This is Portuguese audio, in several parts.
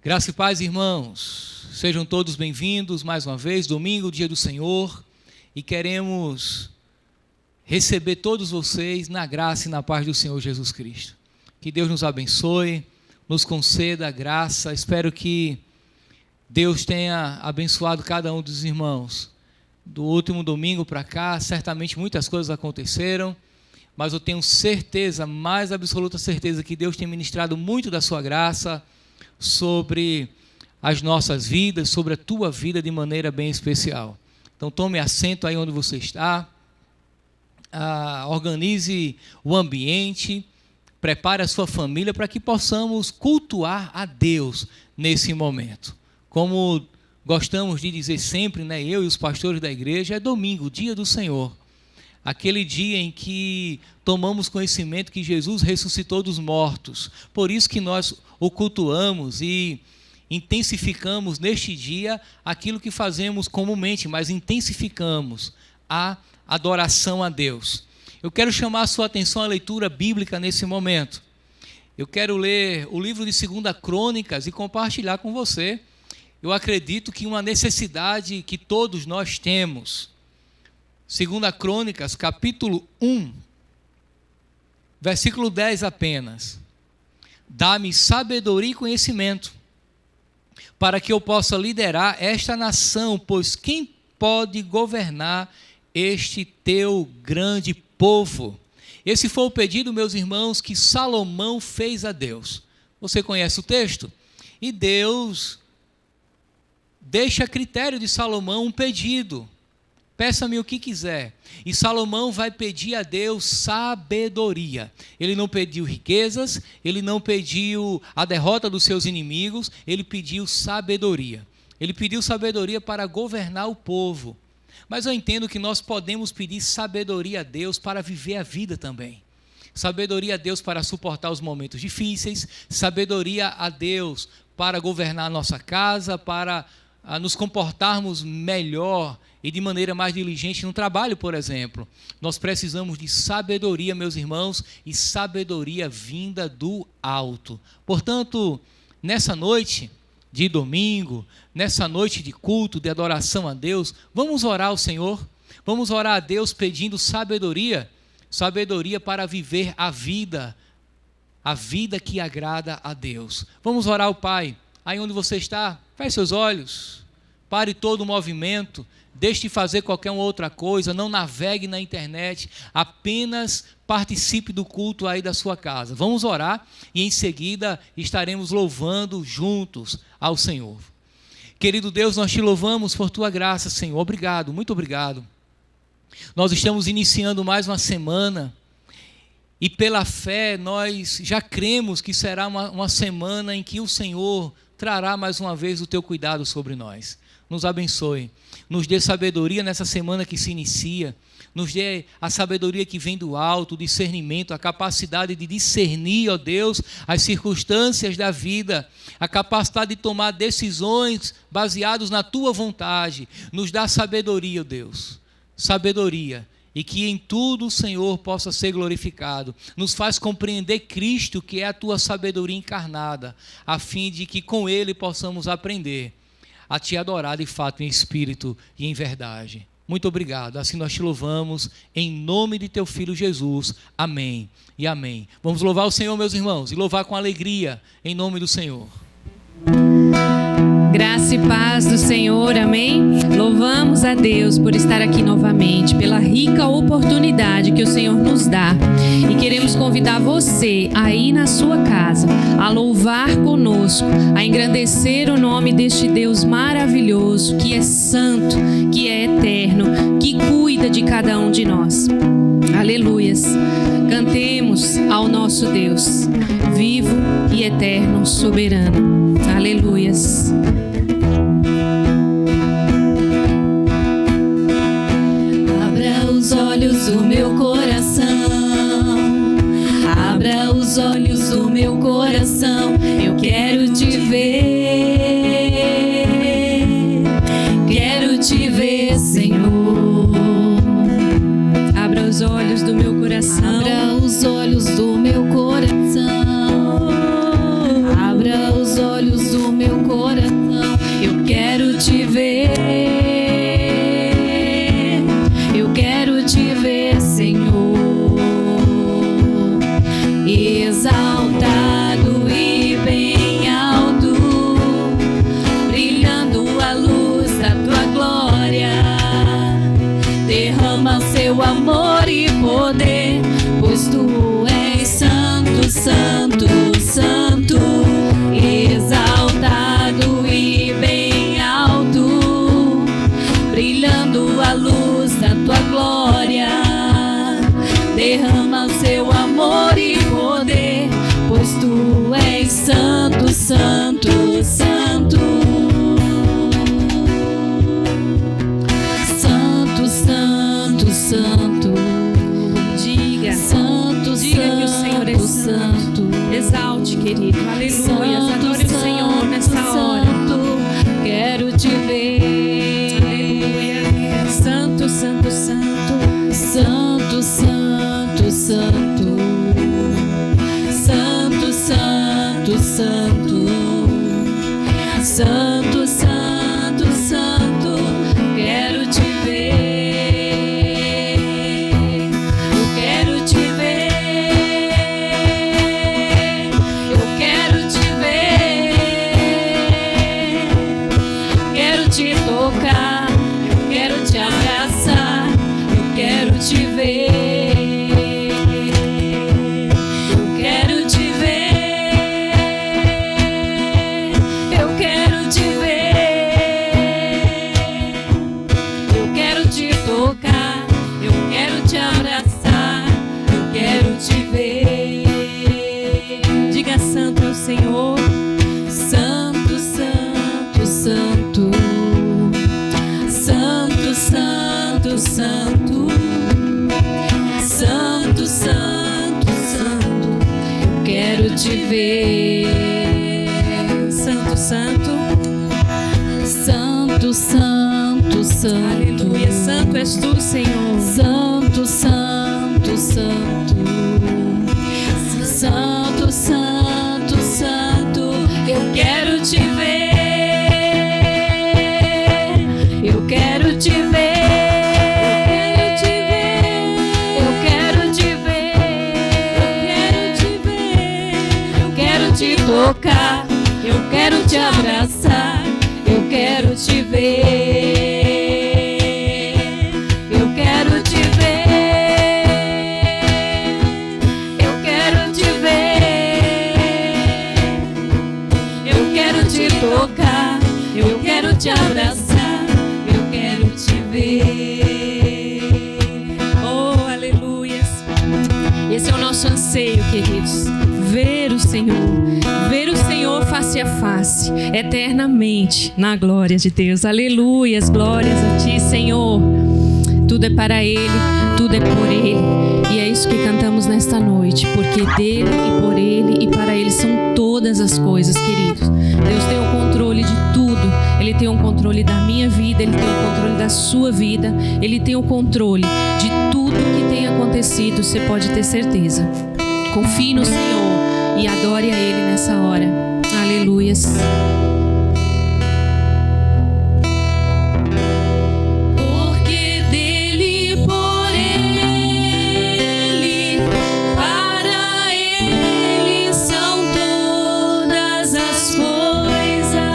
Graça e paz, irmãos. Sejam todos bem-vindos mais uma vez, domingo, dia do Senhor, e queremos receber todos vocês na graça e na paz do Senhor Jesus Cristo. Que Deus nos abençoe, nos conceda a graça. Espero que Deus tenha abençoado cada um dos irmãos. Do último domingo para cá, certamente muitas coisas aconteceram, mas eu tenho certeza, mais absoluta certeza, que Deus tem ministrado muito da sua graça sobre as nossas vidas, sobre a tua vida de maneira bem especial. Então tome assento aí onde você está, organize o ambiente, prepare a sua família para que possamos cultuar a Deus nesse momento. Como gostamos de dizer sempre, eu e os pastores da igreja, é domingo, dia do Senhor. Aquele dia em que tomamos conhecimento que Jesus ressuscitou dos mortos. Por isso que nós o cultuamos e intensificamos neste dia aquilo que fazemos comumente, mas intensificamos a adoração a Deus. Eu quero chamar a sua atenção à leitura bíblica nesse momento. Eu quero ler o livro de 2 Crônicas e compartilhar com você. Eu acredito que uma necessidade que todos nós temos. 2 Crônicas, capítulo 1, versículo 10 apenas. Dá-me sabedoria e conhecimento, para que eu possa liderar esta nação, pois quem pode governar este teu grande povo? Esse foi o pedido, meus irmãos, que Salomão fez a Deus. Você conhece o texto? E Deus deixa a critério de Salomão um pedido. Peça-me o que quiser. E Salomão vai pedir a Deus sabedoria. Ele não pediu riquezas, ele não pediu a derrota dos seus inimigos, ele pediu sabedoria. Ele pediu sabedoria para governar o povo. Mas eu entendo que nós podemos pedir sabedoria a Deus para viver a vida também. Sabedoria a Deus para suportar os momentos difíceis, sabedoria a Deus para governar a nossa casa, para nos comportarmos melhor e de maneira mais diligente no trabalho, por exemplo. Nós precisamos de sabedoria, meus irmãos, e sabedoria vinda do alto. Portanto, nessa noite de domingo, nessa noite de culto, de adoração a Deus, vamos orar ao Senhor, vamos orar a Deus pedindo sabedoria, sabedoria para viver a vida que agrada a Deus. Vamos orar ao Pai. Aí onde você está, feche seus olhos, pare todo o movimento, deixe de fazer qualquer outra coisa, não navegue na internet, apenas participe do culto aí da sua casa. Vamos orar e em seguida estaremos louvando juntos ao Senhor. Querido Deus, nós te louvamos por tua graça, Senhor. Obrigado, muito obrigado. Nós estamos iniciando mais uma semana e pela fé nós já cremos que será uma semana em que o Senhor trará mais uma vez o teu cuidado sobre nós. Nos abençoe, nos dê sabedoria nessa semana que se inicia, nos dê a sabedoria que vem do alto, o discernimento, a capacidade de discernir, ó Deus, as circunstâncias da vida, a capacidade de tomar decisões baseadas na tua vontade. Nos dá sabedoria, ó Deus, sabedoria. E que em tudo o Senhor possa ser glorificado. Nos faz compreender Cristo, que é a tua sabedoria encarnada, a fim de que com Ele possamos aprender a te adorar de fato em espírito e em verdade. Muito obrigado. Assim nós te louvamos em nome de teu Filho Jesus. Amém e amém. Vamos louvar o Senhor, meus irmãos, e louvar com alegria em nome do Senhor. Graça e paz do Senhor, amém? Louvamos a Deus por estar aqui novamente, pela rica oportunidade que o Senhor nos dá. E queremos convidar você aí na sua casa a louvar conosco, a engrandecer o nome deste Deus maravilhoso, que é santo, que é eterno, que cuida de cada um de nós. Aleluias! Cantemos ao nosso Deus, vivo e eterno, soberano. Aleluias! Abra os olhos do meu coração, abra os olhos do meu coração, eu quero te ver, Senhor. Abra os olhos do meu coração, abra os olhos do meu coração, abra os olhos do meu poder, pois tu és santo, santo, santo, exaltado e bem alto, brilhando a luz da tua glória. Derrama o seu amor e poder, pois tu és santo, santo, santo. Santo, santo, santo. Diga, Santo, diga que o Senhor é santo. Exalte, querido. Aleluia. Adore o Senhor nessa hora. Santo, quero te ver. Aleluia. Santo, santo, santo. Santo, santo, santo. Santo, santo, santo. Santo, santo, santo. Quero te ver. Eu quero te ver. Eu quero te ver. Quero te tocar. Eu quero te abraçar. Eu quero te ver. Eu quero te ver. Eu quero te ver. Eu quero te tocar. Eu quero te abraçar. Eu quero te ver. Diga: santo é o Senhor. Santo, santo, santo. Santo, santo, santo. Santo, santo, santo. Eu quero te ver. Santo, santo. Santo, santo, santo. Aleluia. Santo és tu, Senhor. Santo, santo, santo. Santo, santo, santo. Eu quero te ver. Eu quero te ver. Eu quero te ver. Eu quero te tocar. Eu quero te abraçar. Eu quero te ver. Eu quero te ver. Eu quero te ver. Eu quero te tocar. Eu quero te abraçar. Eu quero te ver. Oh, aleluia. Esse é o nosso anseio, queridos. Ver o Senhor. Ver o Senhor face a face, eternamente, na glória de Deus. Aleluias, glórias a Ti, Senhor. Tudo é para Ele, tudo é por Ele. E é isso que cantamos nesta noite, porque dele e por Ele e para Ele são todas as coisas, queridos. Deus tem o controle de tudo. Ele tem o controle da minha vida, Ele tem o controle da sua vida, Ele tem o controle de tudo que tem acontecido, você pode ter certeza. Confie no Senhor e adore a Ele nessa hora. Aleluias. Porque dele, por ele, para ele são todas as coisas.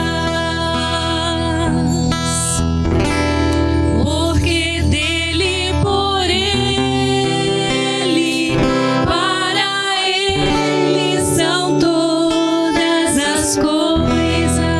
Porque dele, por ele, para ele são todas as coisas.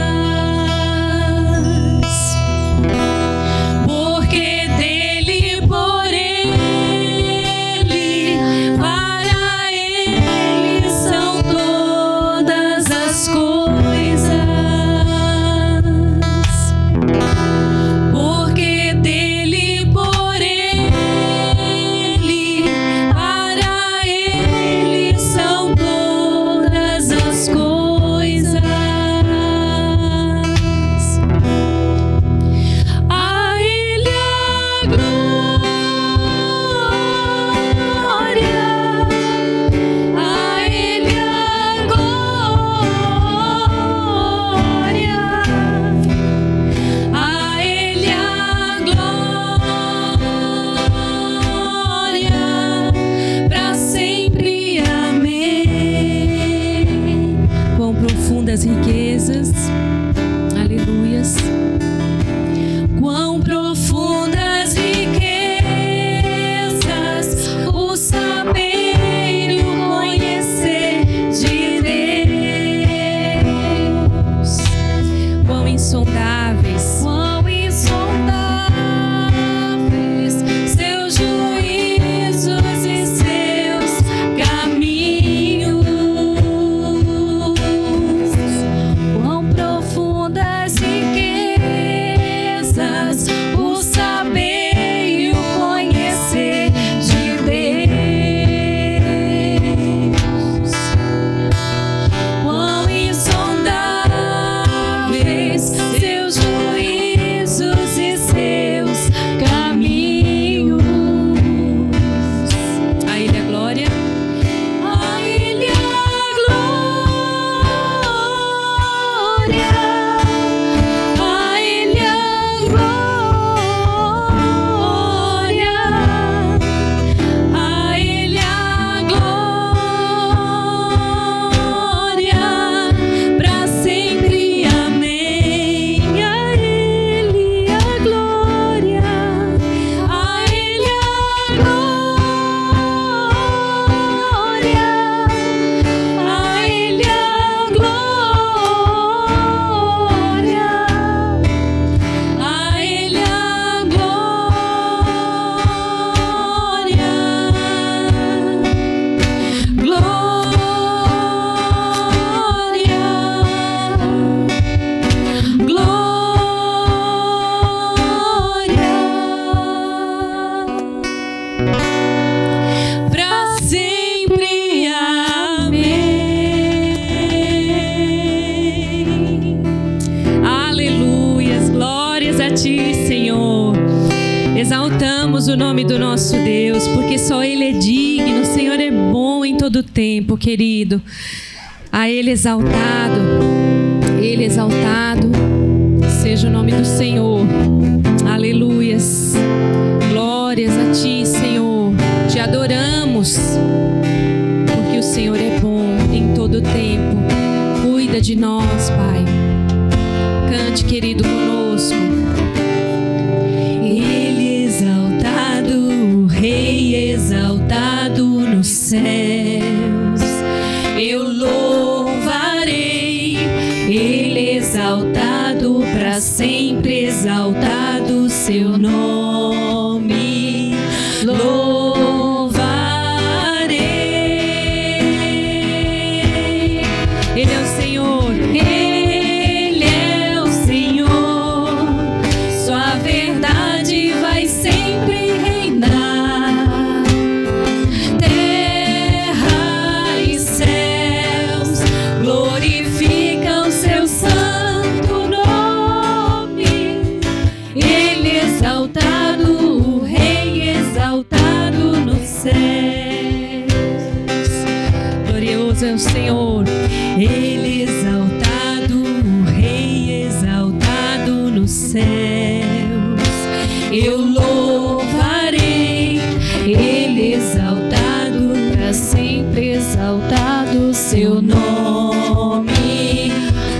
Exaltamos o nome do nosso Deus, porque só Ele é digno. O Senhor é bom em todo tempo, querido. A Ele exaltado seja o nome do Senhor. Aleluias. Glórias a Ti, Senhor. Te adoramos, porque o Senhor é bom em todo tempo. Cuida de nós, Pai. Cante, querido, conosco. Ele exaltado, o Rei exaltado nos céus. Eu louvarei, Ele exaltado, para sempre exaltado seu nome. Louvarei. Ele é o Senhor, Ele é o Senhor. Sua verdade vai sempre reinar. Terra e céus glorificam seu santo nome. Ele exaltado, o Rei exaltado nos céus. Glorioso é o Senhor. Ele exaltado, o Rei exaltado nos céus. Eu louvarei, Ele exaltado, para sempre exaltado seu nome.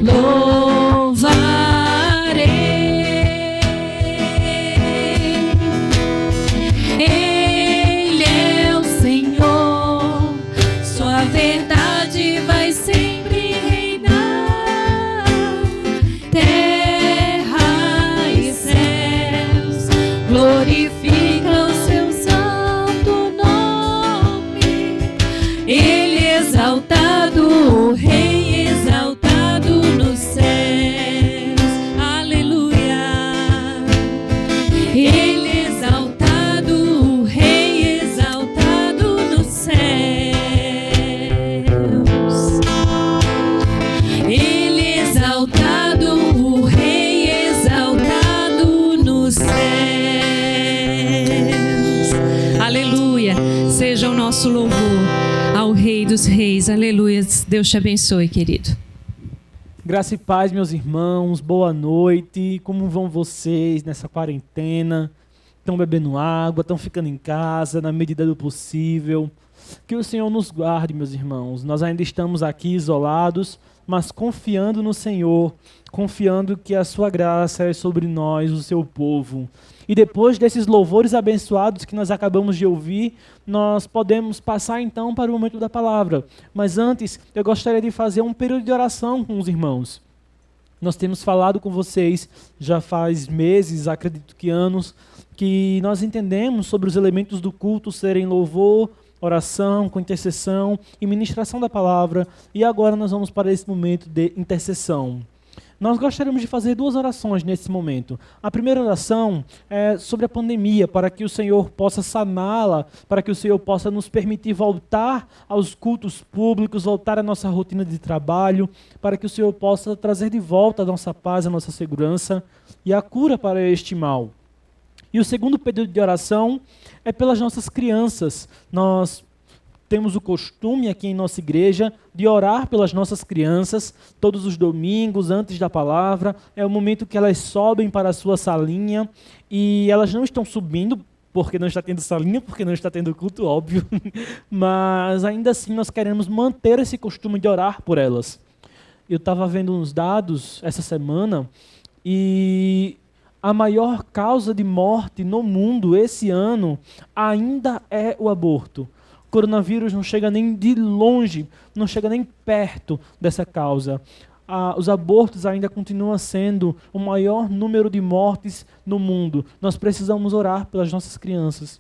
Louvarei. Ele é o Senhor, sua verdade vai sempre reinar. Terra e céus glorificam seu santo nome. Ele exaltado, o Rei exaltado nos céus. Aleluia. Ele exaltado, o Rei exaltado nos céus. Ele exaltado, o Rei exaltado nos céus. Aleluia. Seja o nosso louvor ao Rei dos Reis. Aleluia. Deus te abençoe, querido. Graça e paz, meus irmãos, boa noite. Como vão vocês nessa quarentena? Estão bebendo água, estão ficando em casa na medida do possível? Que o Senhor nos guarde, meus irmãos. Nós ainda estamos aqui isolados, mas confiando no Senhor, confiando que a sua graça é sobre nós, o seu povo. E depois desses louvores abençoados que nós acabamos de ouvir, nós podemos passar então para o momento da palavra. Mas antes, eu gostaria de fazer um período de oração com os irmãos. Nós temos falado com vocês já faz meses, acredito que anos, que nós entendemos sobre os elementos do culto serem louvor, oração, com intercessão e ministração da palavra. E agora nós vamos para esse momento de intercessão. Nós gostaríamos de fazer 2 orações nesse momento. A primeira oração é sobre a pandemia, para que o Senhor possa saná-la, para que o Senhor possa nos permitir voltar aos cultos públicos, voltar à nossa rotina de trabalho, para que o Senhor possa trazer de volta a nossa paz, a nossa segurança e a cura para este mal. E o segundo pedido de oração é pelas nossas crianças. Nós temos o costume aqui em nossa igreja de orar pelas nossas crianças todos os domingos, antes da palavra. É o momento que elas sobem para a sua salinha e elas não estão subindo porque não está tendo salinha, porque não está tendo culto, óbvio. Mas ainda assim nós queremos manter esse costume de orar por elas. Eu estava vendo uns dados essa semana e a maior causa de morte no mundo esse ano ainda é o aborto. O coronavírus não chega nem de longe, não chega nem perto dessa causa. Os abortos ainda continuam sendo o maior número de mortes no mundo. Nós precisamos orar pelas nossas crianças.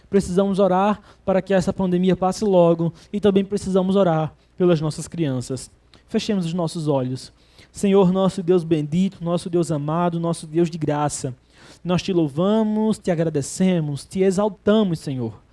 Precisamos orar para que essa pandemia passe logo e também precisamos orar pelas nossas crianças. Fechemos os nossos olhos. Senhor, nosso Deus bendito, nosso Deus amado, nosso Deus de graça, nós te louvamos, te agradecemos, te exaltamos, Senhor.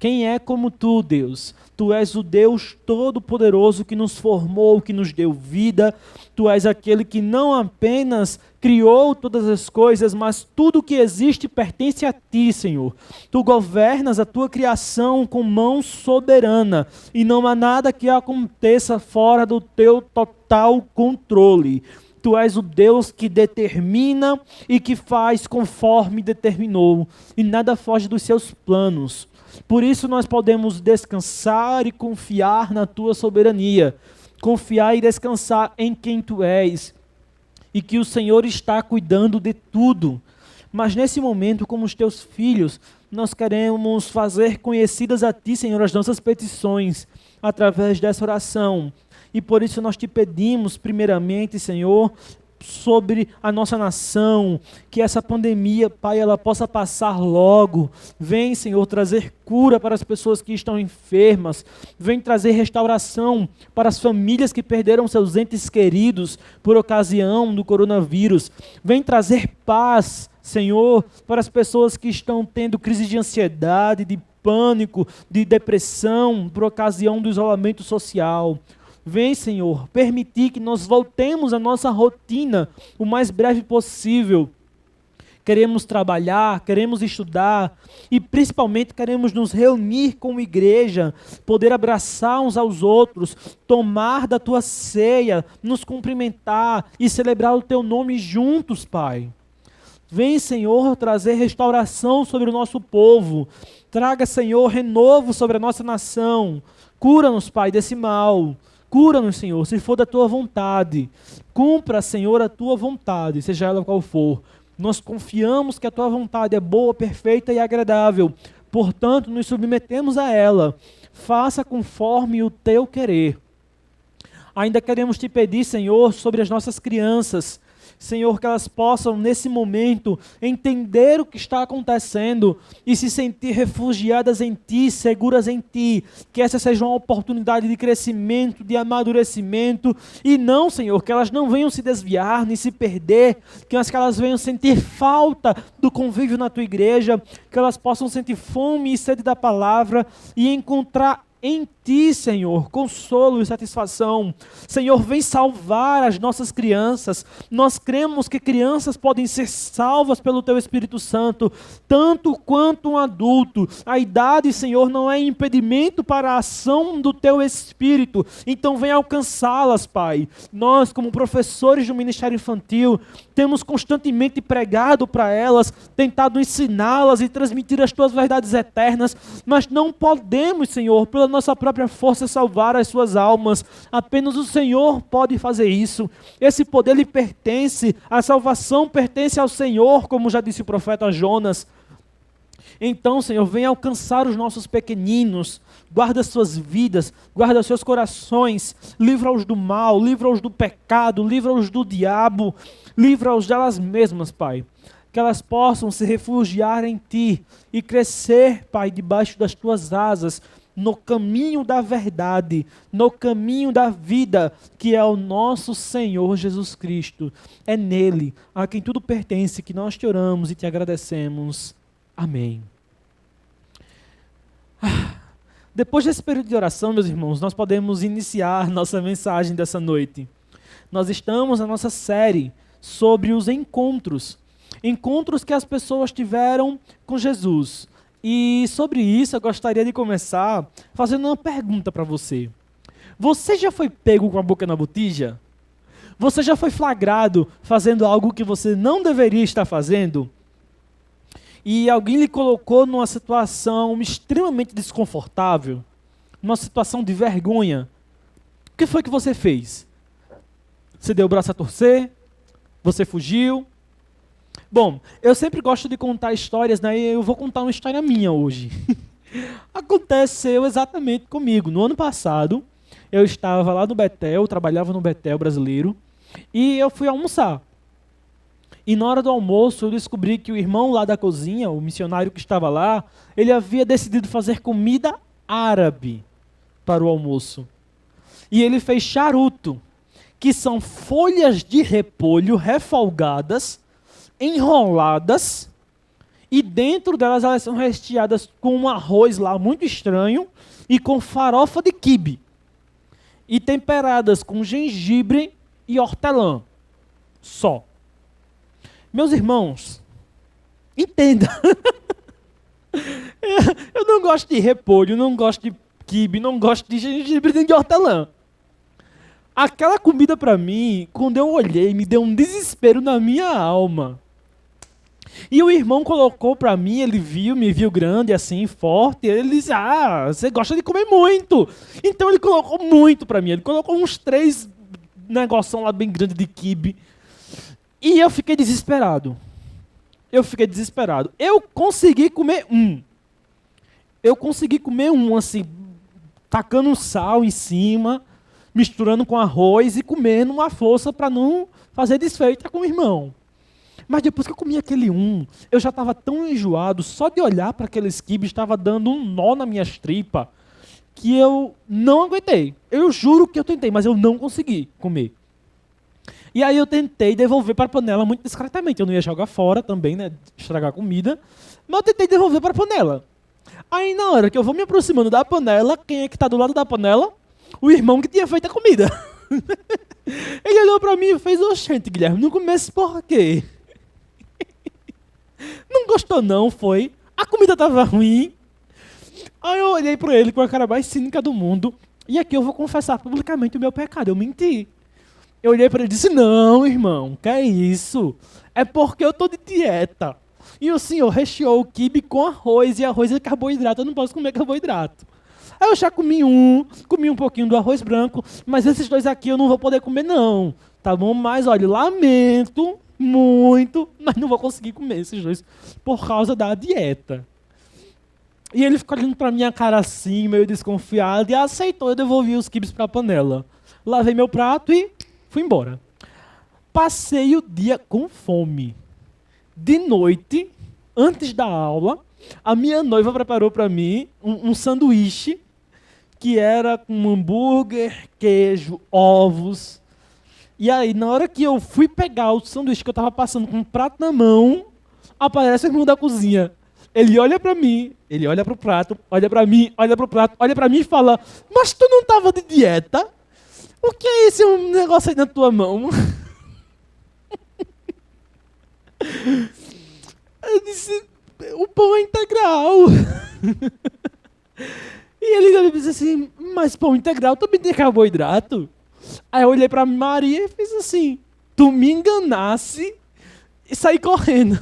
Quem é como tu, Deus? Tu és o Deus Todo-Poderoso que nos formou, que nos deu vida. Tu és aquele que não apenas criou todas as coisas, mas tudo que existe pertence a ti, Senhor. Tu governas a tua criação com mão soberana e não há nada que aconteça fora do teu total controle. Tu és o Deus que determina e que faz conforme determinou, e nada foge dos seus planos. Por isso nós podemos descansar e confiar na tua soberania, confiar e descansar em quem tu és, e que o Senhor está cuidando de tudo. Mas nesse momento, como os teus filhos, nós queremos fazer conhecidas a ti, Senhor, as nossas petições, através dessa oração. E por isso nós te pedimos, primeiramente, Senhor, sobre a nossa nação, que essa pandemia, Pai, ela possa passar logo. Vem, Senhor, trazer cura para as pessoas que estão enfermas. Vem trazer restauração para as famílias que perderam seus entes queridos por ocasião do coronavírus. Vem trazer paz, Senhor, para as pessoas que estão tendo crise de ansiedade, de pânico, de depressão por ocasião do isolamento social. Vem, Senhor, permitir que nós voltemos à nossa rotina o mais breve possível. Queremos trabalhar, queremos estudar e principalmente queremos nos reunir como igreja, poder abraçar uns aos outros, tomar da tua ceia, nos cumprimentar e celebrar o teu nome juntos, Pai. Vem, Senhor, trazer restauração sobre o nosso povo. Traga, Senhor, renovo sobre a nossa nação. Cura-nos, Pai, desse mal. Cura-nos, Senhor, se for da tua vontade. Cumpra, Senhor, a tua vontade, seja ela qual for. Nós confiamos que a tua vontade é boa, perfeita e agradável. Portanto, nos submetemos a ela. Faça conforme o teu querer. Ainda queremos te pedir, Senhor, sobre as nossas crianças. Senhor, que elas possam, nesse momento, entender o que está acontecendo e se sentir refugiadas em Ti, seguras em Ti. Que essa seja uma oportunidade de crescimento, de amadurecimento. E não, Senhor, que elas não venham se desviar, nem se perder. Que elas venham sentir falta do convívio na Tua igreja. Que elas possam sentir fome e sede da palavra e encontrar em Ti, Senhor, consolo e satisfação. Senhor, vem salvar as nossas crianças. Nós cremos que crianças podem ser salvas pelo Teu Espírito Santo, tanto quanto um adulto. A idade, Senhor, não é impedimento para a ação do Teu Espírito. Então vem alcançá-las, Pai. Nós, como professores do Ministério Infantil, temos constantemente pregado para elas, tentado ensiná-las e transmitir as Tuas verdades eternas, mas não podemos, Senhor, pela nossa própria força salvar as suas almas. Apenas o Senhor pode fazer isso. Esse poder lhe pertence, a salvação pertence ao Senhor, como já disse o profeta Jonas. Então, Senhor, venha alcançar os nossos pequeninos, guarda suas vidas, guarda seus corações, livra-os do mal, livra-os do pecado, livra-os do diabo, livra-os delas mesmas, Pai. Que elas possam se refugiar em Ti e crescer, Pai, debaixo das Tuas asas, no caminho da verdade, no caminho da vida, que é o nosso Senhor Jesus Cristo. É nele, a quem tudo pertence, que nós te oramos e te agradecemos. Amém. Depois desse período de oração, meus irmãos, nós podemos iniciar nossa mensagem dessa noite. Nós estamos na nossa série sobre os encontros que as pessoas tiveram com Jesus. E sobre isso eu gostaria de começar fazendo uma pergunta para você. Você já foi pego com a boca na botija? Você já foi flagrado fazendo algo que você não deveria estar fazendo? E alguém lhe colocou numa situação extremamente desconfortável? Numa situação de vergonha? O que foi que você fez? Você deu o braço a torcer? Você fugiu? Bom, eu sempre gosto de contar histórias, né? E eu vou contar uma história minha hoje. Aconteceu exatamente comigo. No ano passado, eu estava lá no Betel, trabalhava no Betel brasileiro, e eu fui almoçar. E na hora do almoço, eu descobri que o irmão lá da cozinha, o missionário que estava lá, ele havia decidido fazer comida árabe para o almoço. E ele fez charuto, que são folhas de repolho refolgadas, enroladas E dentro delas, elas são recheadas com um arroz lá muito estranho e com farofa de quibe. E temperadas com gengibre e hortelã. Só. Meus irmãos, entenda. Eu não gosto de repolho, não gosto de quibe, não gosto de gengibre nem de hortelã. Aquela comida para mim, quando eu olhei, me deu um desespero na minha alma. E o irmão colocou para mim, ele me viu grande assim, forte, ele disse, você gosta de comer muito. Então ele colocou muito para mim, ele colocou uns 3 negoção lá bem grande de quibe. E eu fiquei desesperado. Eu consegui comer um, assim, tacando sal em cima, misturando com arroz e comendo uma força para não fazer desfeita com o irmão. Mas depois que eu comi aquele eu já estava tão enjoado, só de olhar para aqueles quibes estava dando um nó nas minhas tripas, que eu não aguentei. Eu juro que eu tentei, mas eu não consegui comer. E aí eu tentei devolver para a panela muito discretamente. Eu não ia jogar fora também, né, estragar a comida, mas eu tentei devolver para a panela. Aí na hora que eu vou me aproximando da panela, quem é que está do lado da panela? O irmão que tinha feito a comida. Ele olhou para mim e fez, oxente, Guilherme, não comece por quê? Não gostou não, foi? A comida estava ruim. Aí eu olhei para ele com a cara mais cínica do mundo. E aqui eu vou confessar publicamente o meu pecado, eu menti. Eu olhei para ele e disse, não, irmão, que é isso? É porque eu estou de dieta. E o senhor recheou o quibe com arroz, e arroz é carboidrato, eu não posso comer carboidrato. Aí eu já comi um pouquinho do arroz branco, mas esses 2 aqui eu não vou poder comer não, tá bom? Mas olha, lamento muito, mas não vou conseguir comer esses 2 por causa da dieta. E ele ficou olhando pra minha cara assim, meio desconfiado, e aceitou, eu devolvi os quibes pra panela. Lavei meu prato e fui embora. Passei o dia com fome. De noite, antes da aula, a minha noiva preparou para mim um sanduíche que era com hambúrguer, queijo, ovos. E aí, na hora que eu fui pegar o sanduíche que eu estava passando com um prato na mão, aparece o irmão da cozinha. Ele olha para mim, ele olha para o prato, olha para mim, olha para o prato, olha para mim e fala, mas tu não estava de dieta? O que é esse negócio aí na tua mão? Eu disse, o pão é integral. E ele disse assim, mas pão integral também tem carboidrato? Aí eu olhei pra Maria e fiz assim, tu me enganasse e saí correndo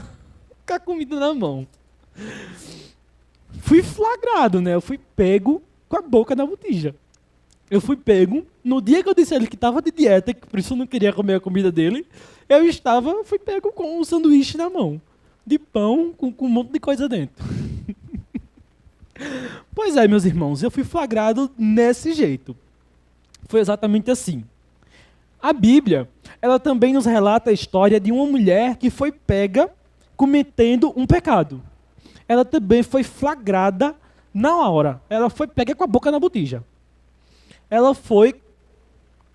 com a comida na mão. Fui flagrado, né? Eu fui pego com a boca na botija. Eu fui pego, no dia que eu disse a ele que estava de dieta, que por isso eu não queria comer a comida dele, fui pego com um sanduíche na mão, de pão com um monte de coisa dentro. Pois é, meus irmãos, eu fui flagrado desse jeito. Foi exatamente assim. A Bíblia, ela também nos relata a história de uma mulher que foi pega cometendo um pecado. Ela também foi flagrada na hora. Ela foi pega com a boca na botija. Ela foi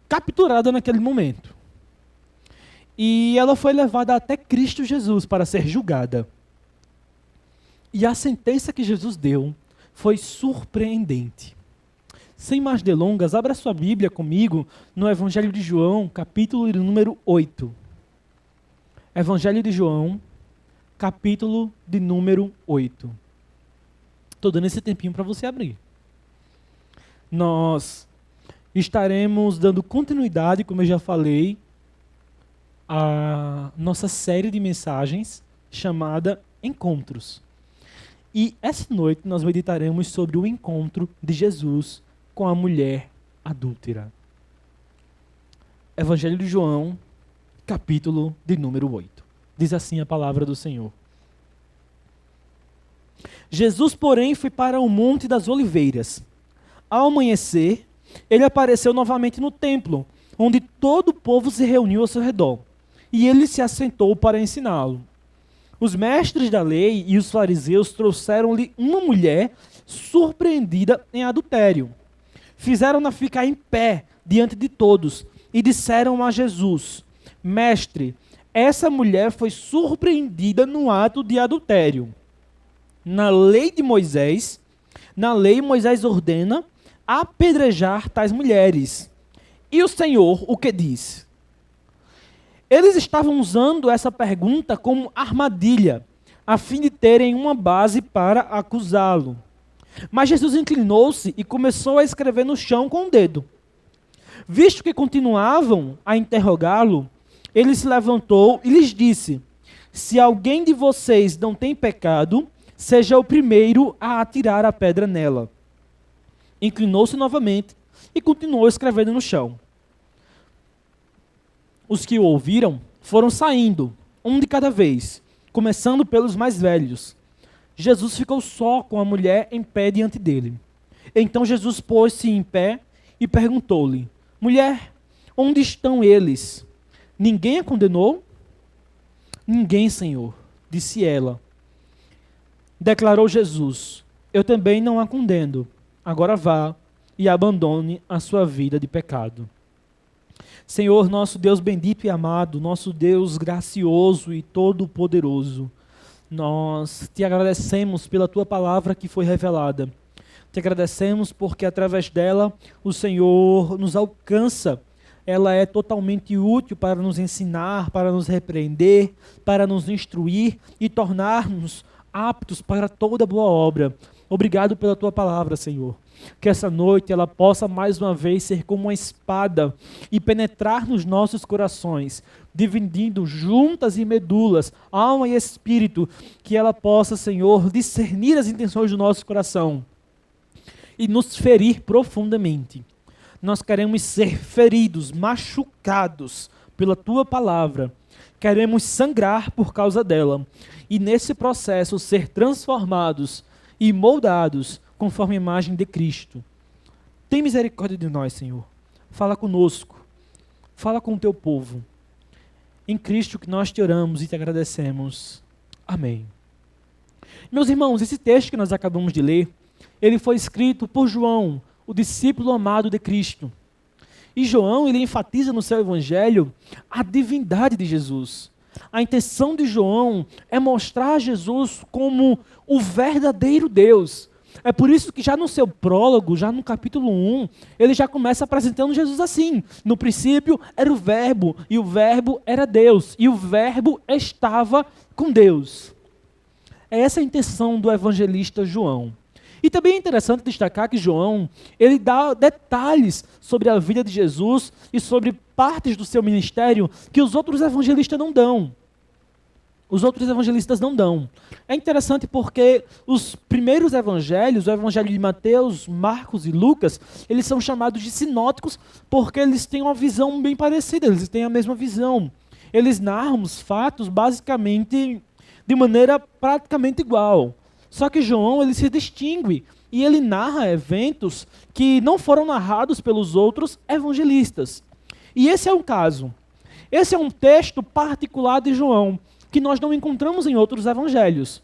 capturada naquele momento. E ela foi levada até Cristo Jesus para ser julgada. E a sentença que Jesus deu foi surpreendente. Sem mais delongas, abra sua Bíblia comigo no Evangelho de João, capítulo de número 8. Evangelho de João, capítulo de número 8. Estou dando esse tempinho para você abrir. Nós estaremos dando continuidade, como eu já falei, à nossa série de mensagens chamada Encontros. E essa noite nós meditaremos sobre o encontro de Jesus com a mulher adúltera. Evangelho de João, capítulo de número 8. Diz assim a palavra do Senhor. Jesus, porém, foi para o Monte das Oliveiras. Ao amanhecer, ele apareceu novamente no templo, onde todo o povo se reuniu ao seu redor. E ele se assentou para ensiná-lo. Os mestres da lei e os fariseus trouxeram-lhe uma mulher surpreendida em adultério. Fizeram-na ficar em pé diante de todos e disseram a Jesus: Mestre, essa mulher foi surpreendida no ato de adultério. na lei de Moisés, na lei Moisés ordena apedrejar tais mulheres. E o Senhor o que diz? Eles estavam usando essa pergunta como armadilha, a fim de terem uma base para acusá-lo. Mas Jesus inclinou-se e começou a escrever no chão com o dedo. Visto que continuavam a interrogá-lo, ele se levantou e lhes disse: se alguém de vocês não tem pecado, seja o primeiro a atirar a pedra nela. Inclinou-se novamente e continuou escrevendo no chão. Os que o ouviram foram saindo, um de cada vez, começando pelos mais velhos. Jesus ficou só com a mulher em pé diante dele. Então Jesus pôs-se em pé e perguntou-lhe: mulher, onde estão eles? Ninguém a condenou? Ninguém, Senhor, disse ela. Declarou Jesus: eu também não a condeno. Agora vá e abandone a sua vida de pecado. Senhor, nosso Deus bendito e amado, nosso Deus gracioso e todo-poderoso, nós te agradecemos pela tua palavra que foi revelada. Te agradecemos porque através dela o Senhor nos alcança. Ela é totalmente útil para nos ensinar, para nos repreender, para nos instruir e tornar-nos aptos para toda boa obra. Obrigado pela tua palavra, Senhor. Que essa noite ela possa mais uma vez ser como uma espada e penetrar nos nossos corações, dividindo juntas e medulas, alma e espírito, que ela possa, Senhor, discernir as intenções do nosso coração e nos ferir profundamente. Nós queremos ser feridos, machucados pela tua palavra. Queremos sangrar por causa dela. E nesse processo ser transformados e moldados conforme a imagem de Cristo. Tem misericórdia de nós, Senhor. Fala conosco. Fala com o teu povo. Em Cristo que nós te oramos e te agradecemos. Amém. Meus irmãos, esse texto que nós acabamos de ler, ele foi escrito por João, o discípulo amado de Cristo. E João, ele enfatiza no seu evangelho a divindade de Jesus. A intenção de João é mostrar Jesus como o verdadeiro Deus. É por isso que já no seu prólogo, já no capítulo 1, ele já começa apresentando Jesus assim. No princípio era o Verbo, e o Verbo era Deus, e o Verbo estava com Deus. É essa a intenção do evangelista João. E também é interessante destacar que João, ele dá detalhes sobre a vida de Jesus e sobre partes do seu ministério que os outros evangelistas não dão. Os outros evangelistas não dão. É interessante porque os primeiros evangelhos, o evangelho de Mateus, Marcos e Lucas, eles são chamados de sinóticos porque eles têm uma visão bem parecida, eles têm a mesma visão. Eles narram os fatos basicamente de maneira praticamente igual. Só que João, ele se distingue e ele narra eventos que não foram narrados pelos outros evangelistas. E esse é um caso. Esse é um texto particular de João, que nós não encontramos em outros evangelhos.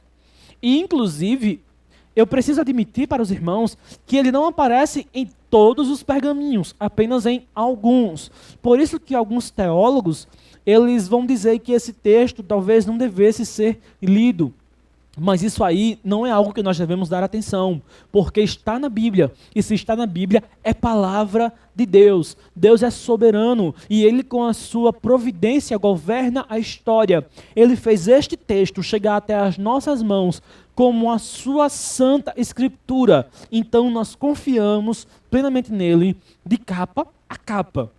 E, inclusive, eu preciso admitir para os irmãos que ele não aparece em todos os pergaminhos, apenas em alguns. Por isso que alguns teólogos, eles vão dizer que esse texto talvez não devesse ser lido. Mas isso aí não é algo que nós devemos dar atenção, porque está na Bíblia, e se está na Bíblia, é palavra de Deus. Deus é soberano, e Ele com a sua providência governa a história. Ele fez este texto chegar até as nossas mãos como a sua santa escritura. Então nós confiamos plenamente nele, de capa a capa.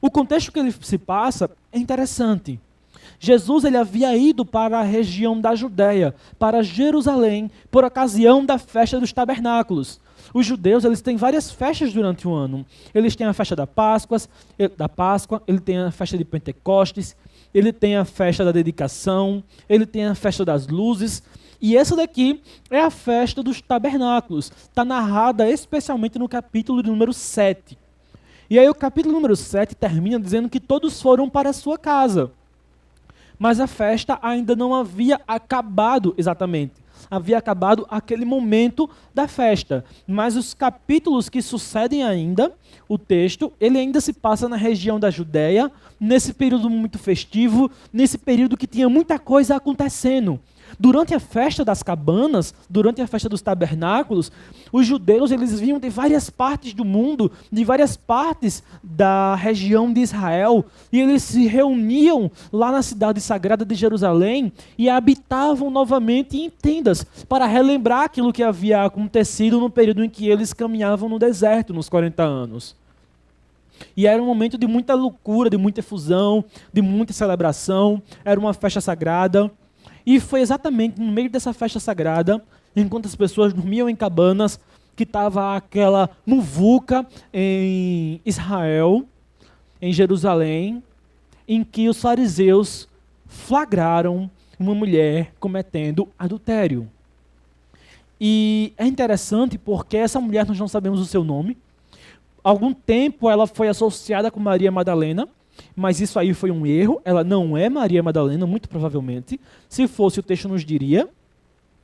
O contexto que ele se passa é interessante. Jesus ele havia ido para a região da Judéia, para Jerusalém, por ocasião da festa dos tabernáculos. Os judeus eles têm várias festas durante o ano. Eles têm a festa da Páscoa, ele tem a festa de Pentecostes, ele tem a festa da dedicação, ele tem a festa das luzes. E essa daqui é a festa dos tabernáculos. Está narrada especialmente no capítulo de número 7. E aí o capítulo número 7 termina dizendo que todos foram para a sua casa. Mas a festa ainda não havia acabado exatamente. Havia acabado aquele momento da festa. Mas os capítulos que sucedem ainda, o texto, ele ainda se passa na região da Judéia, nesse período muito festivo, nesse período que tinha muita coisa acontecendo. Durante a festa das cabanas, durante a festa dos tabernáculos, os judeus eles vinham de várias partes do mundo, de várias partes da região de Israel, e eles se reuniam lá na cidade sagrada de Jerusalém e habitavam novamente em tendas para relembrar aquilo que havia acontecido no período em que eles caminhavam no deserto, nos 40 anos. E era um momento de muita loucura, de muita efusão, de muita celebração, era uma festa sagrada. E foi exatamente no meio dessa festa sagrada, enquanto as pessoas dormiam em cabanas, que estava aquela muvuca em Israel, em Jerusalém, em que os fariseus flagraram uma mulher cometendo adultério. E é interessante porque essa mulher, nós não sabemos o seu nome. Há algum tempo ela foi associada com Maria Madalena, mas isso aí foi um erro, ela não é Maria Madalena, muito provavelmente. Se fosse, o texto nos diria.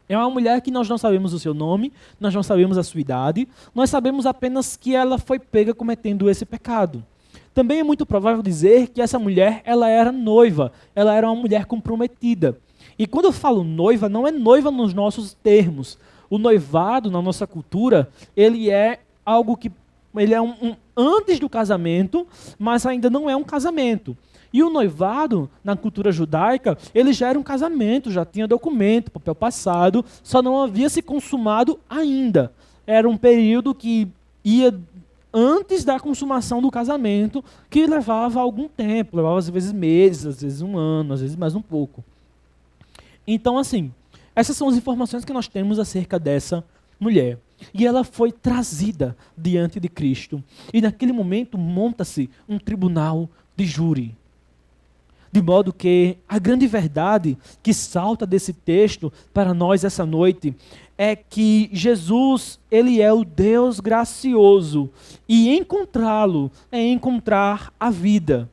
É uma mulher que nós não sabemos o seu nome, nós não sabemos a sua idade, nós sabemos apenas que ela foi pega cometendo esse pecado. Também é muito provável dizer que essa mulher, ela era noiva, ela era uma mulher comprometida. E quando eu falo noiva, não é noiva nos nossos termos. O noivado, na nossa cultura, ele é algo que ele é antes do casamento, mas ainda não é um casamento. E o noivado, na cultura judaica, ele já era um casamento, já tinha documento, papel passado, só não havia se consumado ainda. Era um período que ia antes da consumação do casamento, que levava algum tempo, levava às vezes meses, às vezes um ano, às vezes mais um pouco. Então, assim, essas são as informações que nós temos acerca dessa mulher. E ela foi trazida diante de Cristo. E naquele momento monta-se um tribunal de júri. De modo que a grande verdade que salta desse texto para nós essa noite é que Jesus, ele é o Deus gracioso. E encontrá-lo é encontrar a vida.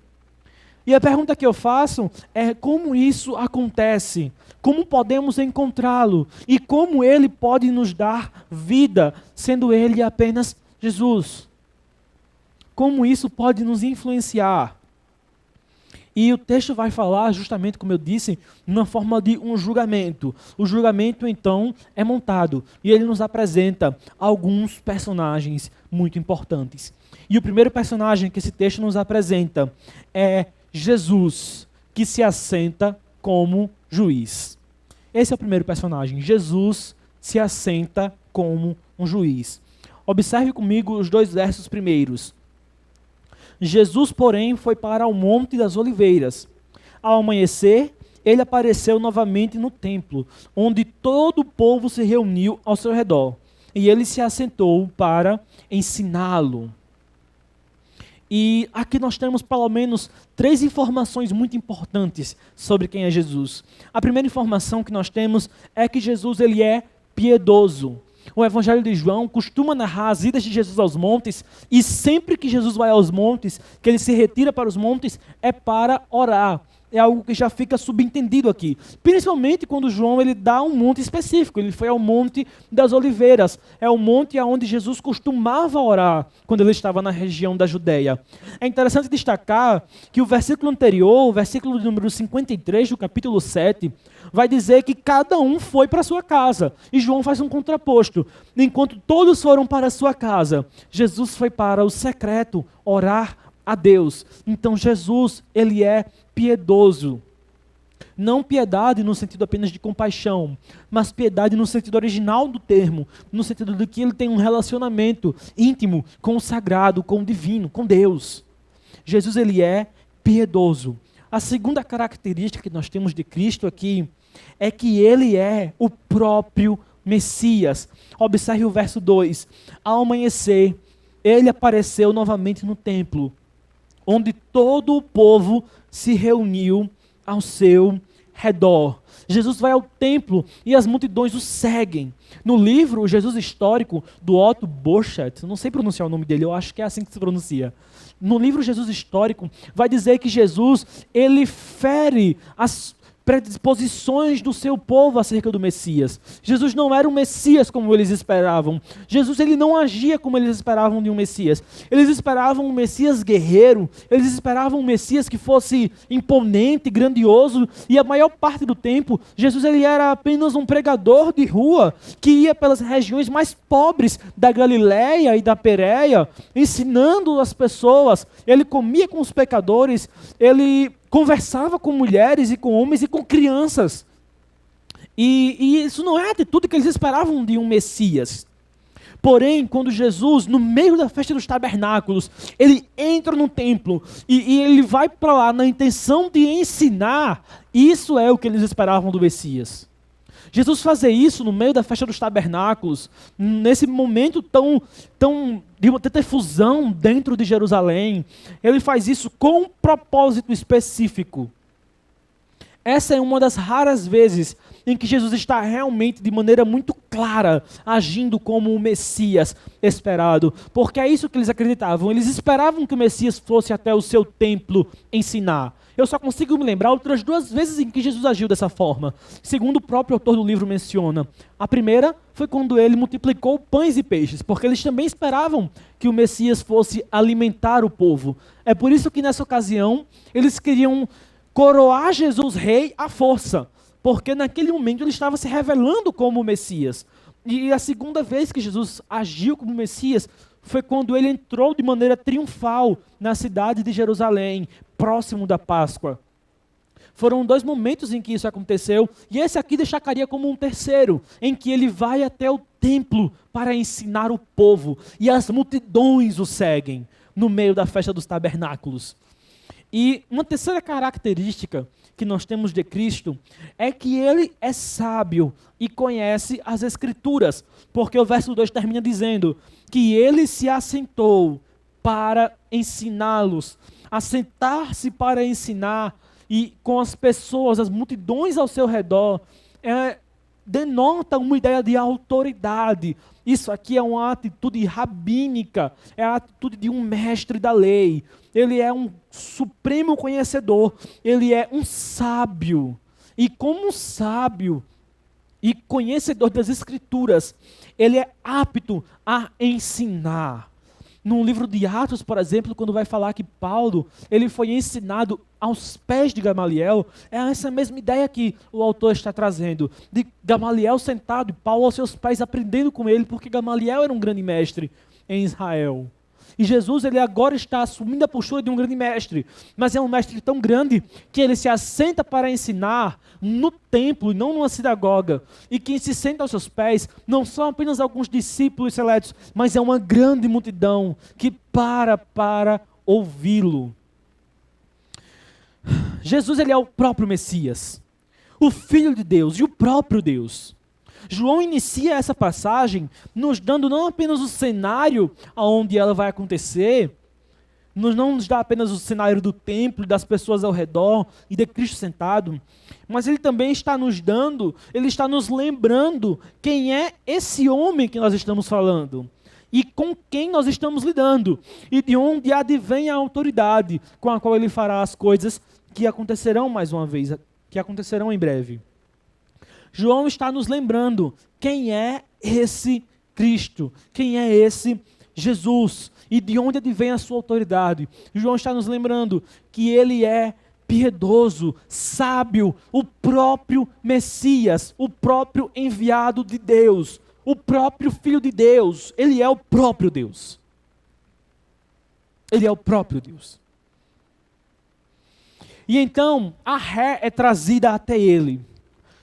E a pergunta que eu faço é como isso acontece? Como podemos encontrá-lo? E como ele pode nos dar vida, sendo ele apenas Jesus? Como isso pode nos influenciar? E o texto vai falar, justamente como eu disse, na forma de um julgamento. O julgamento, então, é montado. E ele nos apresenta alguns personagens muito importantes. E o primeiro personagem que esse texto nos apresenta é Jesus, que se assenta como juiz. Esse é o primeiro personagem. Jesus se assenta como um juiz. Observe comigo os 2 versos primeiros. Jesus, porém, foi para o Monte das Oliveiras. Ao amanhecer, ele apareceu novamente no templo, onde todo o povo se reuniu ao seu redor. E ele se assentou para ensiná-lo. E aqui nós temos pelo menos 3 informações muito importantes sobre quem é Jesus. A primeira informação que nós temos é que Jesus ele é piedoso. O Evangelho de João costuma narrar as idas de Jesus aos montes, e sempre que Jesus vai aos montes, que ele se retira para os montes, é para orar. É algo que já fica subentendido aqui. Principalmente quando João ele dá um monte específico. Ele foi ao Monte das Oliveiras. É o monte onde Jesus costumava orar quando ele estava na região da Judéia. É interessante destacar que o versículo anterior, o versículo número 53 do capítulo 7, vai dizer que cada um foi para a sua casa. E João faz um contraposto. Enquanto todos foram para a sua casa, Jesus foi para o secreto orar a Deus. Então Jesus, ele é piedoso. Não piedade no sentido apenas de compaixão, mas piedade no sentido original do termo, no sentido de que ele tem um relacionamento íntimo com o sagrado, com o divino, com Deus. Jesus, ele é piedoso. A segunda característica que nós temos de Cristo aqui é que ele é o próprio Messias. Observe o verso 2. Ao amanhecer, ele apareceu novamente no templo, onde todo o povo se reuniu ao seu redor. Jesus vai ao templo e as multidões o seguem. No livro O Jesus Histórico, do Otto Borchardt, não sei pronunciar o nome dele, eu acho que é assim que se pronuncia. No livro Jesus Histórico, vai dizer que Jesus, ele fere predisposições do seu povo acerca do Messias. Jesus não era um Messias como eles esperavam. Jesus ele não agia como eles esperavam de um Messias. Eles esperavam um Messias guerreiro, eles esperavam um Messias que fosse imponente, grandioso, e a maior parte do tempo, Jesus ele era apenas um pregador de rua que ia pelas regiões mais pobres da Galileia e da Pérea, ensinando as pessoas. Ele comia com os pecadores, ele conversava com mulheres e com homens e com crianças. E isso não é a atitude que eles esperavam de um Messias. Porém, quando Jesus, no meio da festa dos tabernáculos, ele entra no templo e ele vai para lá na intenção de ensinar, isso é o que eles esperavam do Messias. Jesus fazer isso no meio da festa dos tabernáculos, nesse momento de uma tanta efusão dentro de Jerusalém, ele faz isso com um propósito específico. Essa é uma das raras vezes em que Jesus está realmente, de maneira muito clara, agindo como o Messias esperado. Porque é isso que eles acreditavam. Eles esperavam que o Messias fosse até o seu templo ensinar. Eu só consigo me lembrar outras 2 vezes em que Jesus agiu dessa forma, segundo o próprio autor do livro menciona. A primeira foi quando ele multiplicou pães e peixes, porque eles também esperavam que o Messias fosse alimentar o povo. É por isso que nessa ocasião eles queriam coroar Jesus rei à força, porque naquele momento ele estava se revelando como o Messias. E a segunda vez que Jesus agiu como Messias foi quando ele entrou de maneira triunfal na cidade de Jerusalém, próximo da Páscoa. Foram 2 momentos em que isso aconteceu, e esse aqui destacaria como um terceiro, em que ele vai até o templo para ensinar o povo, e as multidões o seguem no meio da festa dos tabernáculos. E uma terceira característica que nós temos de Cristo é que ele é sábio e conhece as Escrituras, porque o verso 2 termina dizendo que ele se assentou para ensiná-los. Assentar-se para ensinar e com as pessoas, as multidões ao seu redor, denota uma ideia de autoridade. Isso aqui é uma atitude rabínica, é a atitude de um mestre da lei. Ele é um supremo conhecedor, ele é um sábio. E como sábio e conhecedor das Escrituras, ele é apto a ensinar. No livro de Atos, por exemplo, quando vai falar que Paulo ele foi ensinado aos pés de Gamaliel, é essa mesma ideia que o autor está trazendo, de Gamaliel sentado e Paulo aos seus pés aprendendo com ele, porque Gamaliel era um grande mestre em Israel. E Jesus ele agora está assumindo a postura de um grande mestre, mas é um mestre tão grande que ele se assenta para ensinar no templo e não numa sinagoga. E quem se senta aos seus pés não são apenas alguns discípulos seletos, mas é uma grande multidão que para ouvi-lo. Jesus ele é o próprio Messias, o Filho de Deus e o próprio Deus. João inicia essa passagem nos dando não apenas o cenário onde ela vai acontecer, não nos dá apenas o cenário do templo, das pessoas ao redor e de Cristo sentado, mas ele também está nos dando, ele está nos lembrando quem é esse homem que nós estamos falando e com quem nós estamos lidando e de onde advém a autoridade com a qual ele fará as coisas que acontecerão mais uma vez, que acontecerão em breve. João está nos lembrando quem é esse Cristo, quem é esse Jesus e de onde advém a sua autoridade. João está nos lembrando que ele é piedoso, sábio, o próprio Messias, o próprio enviado de Deus, o próprio Filho de Deus. Ele é o próprio Deus. Ele é o próprio Deus. E então a ré é trazida até ele.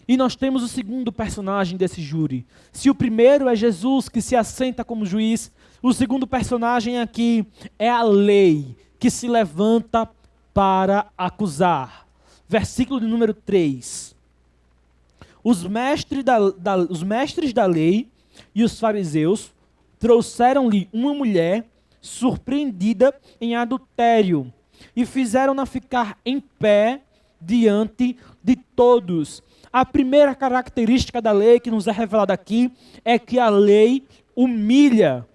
E nós temos o segundo personagem desse júri. Se o primeiro é Jesus que se assenta como juiz, o segundo personagem aqui é a lei que se levanta para acusar. Versículo de número 3. Os mestres da lei e os fariseus trouxeram-lhe uma mulher surpreendida em adultério e fizeram-na ficar em pé diante de todos. A primeira característica da lei que nos é revelada aqui é que a lei humilha.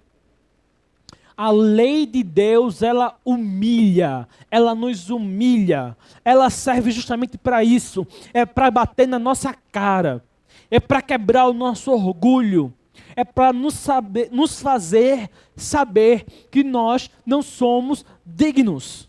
A lei de Deus, ela humilha, ela nos humilha, ela serve justamente para isso, é para bater na nossa cara, é para quebrar o nosso orgulho, é para nos fazer saber que nós não somos dignos.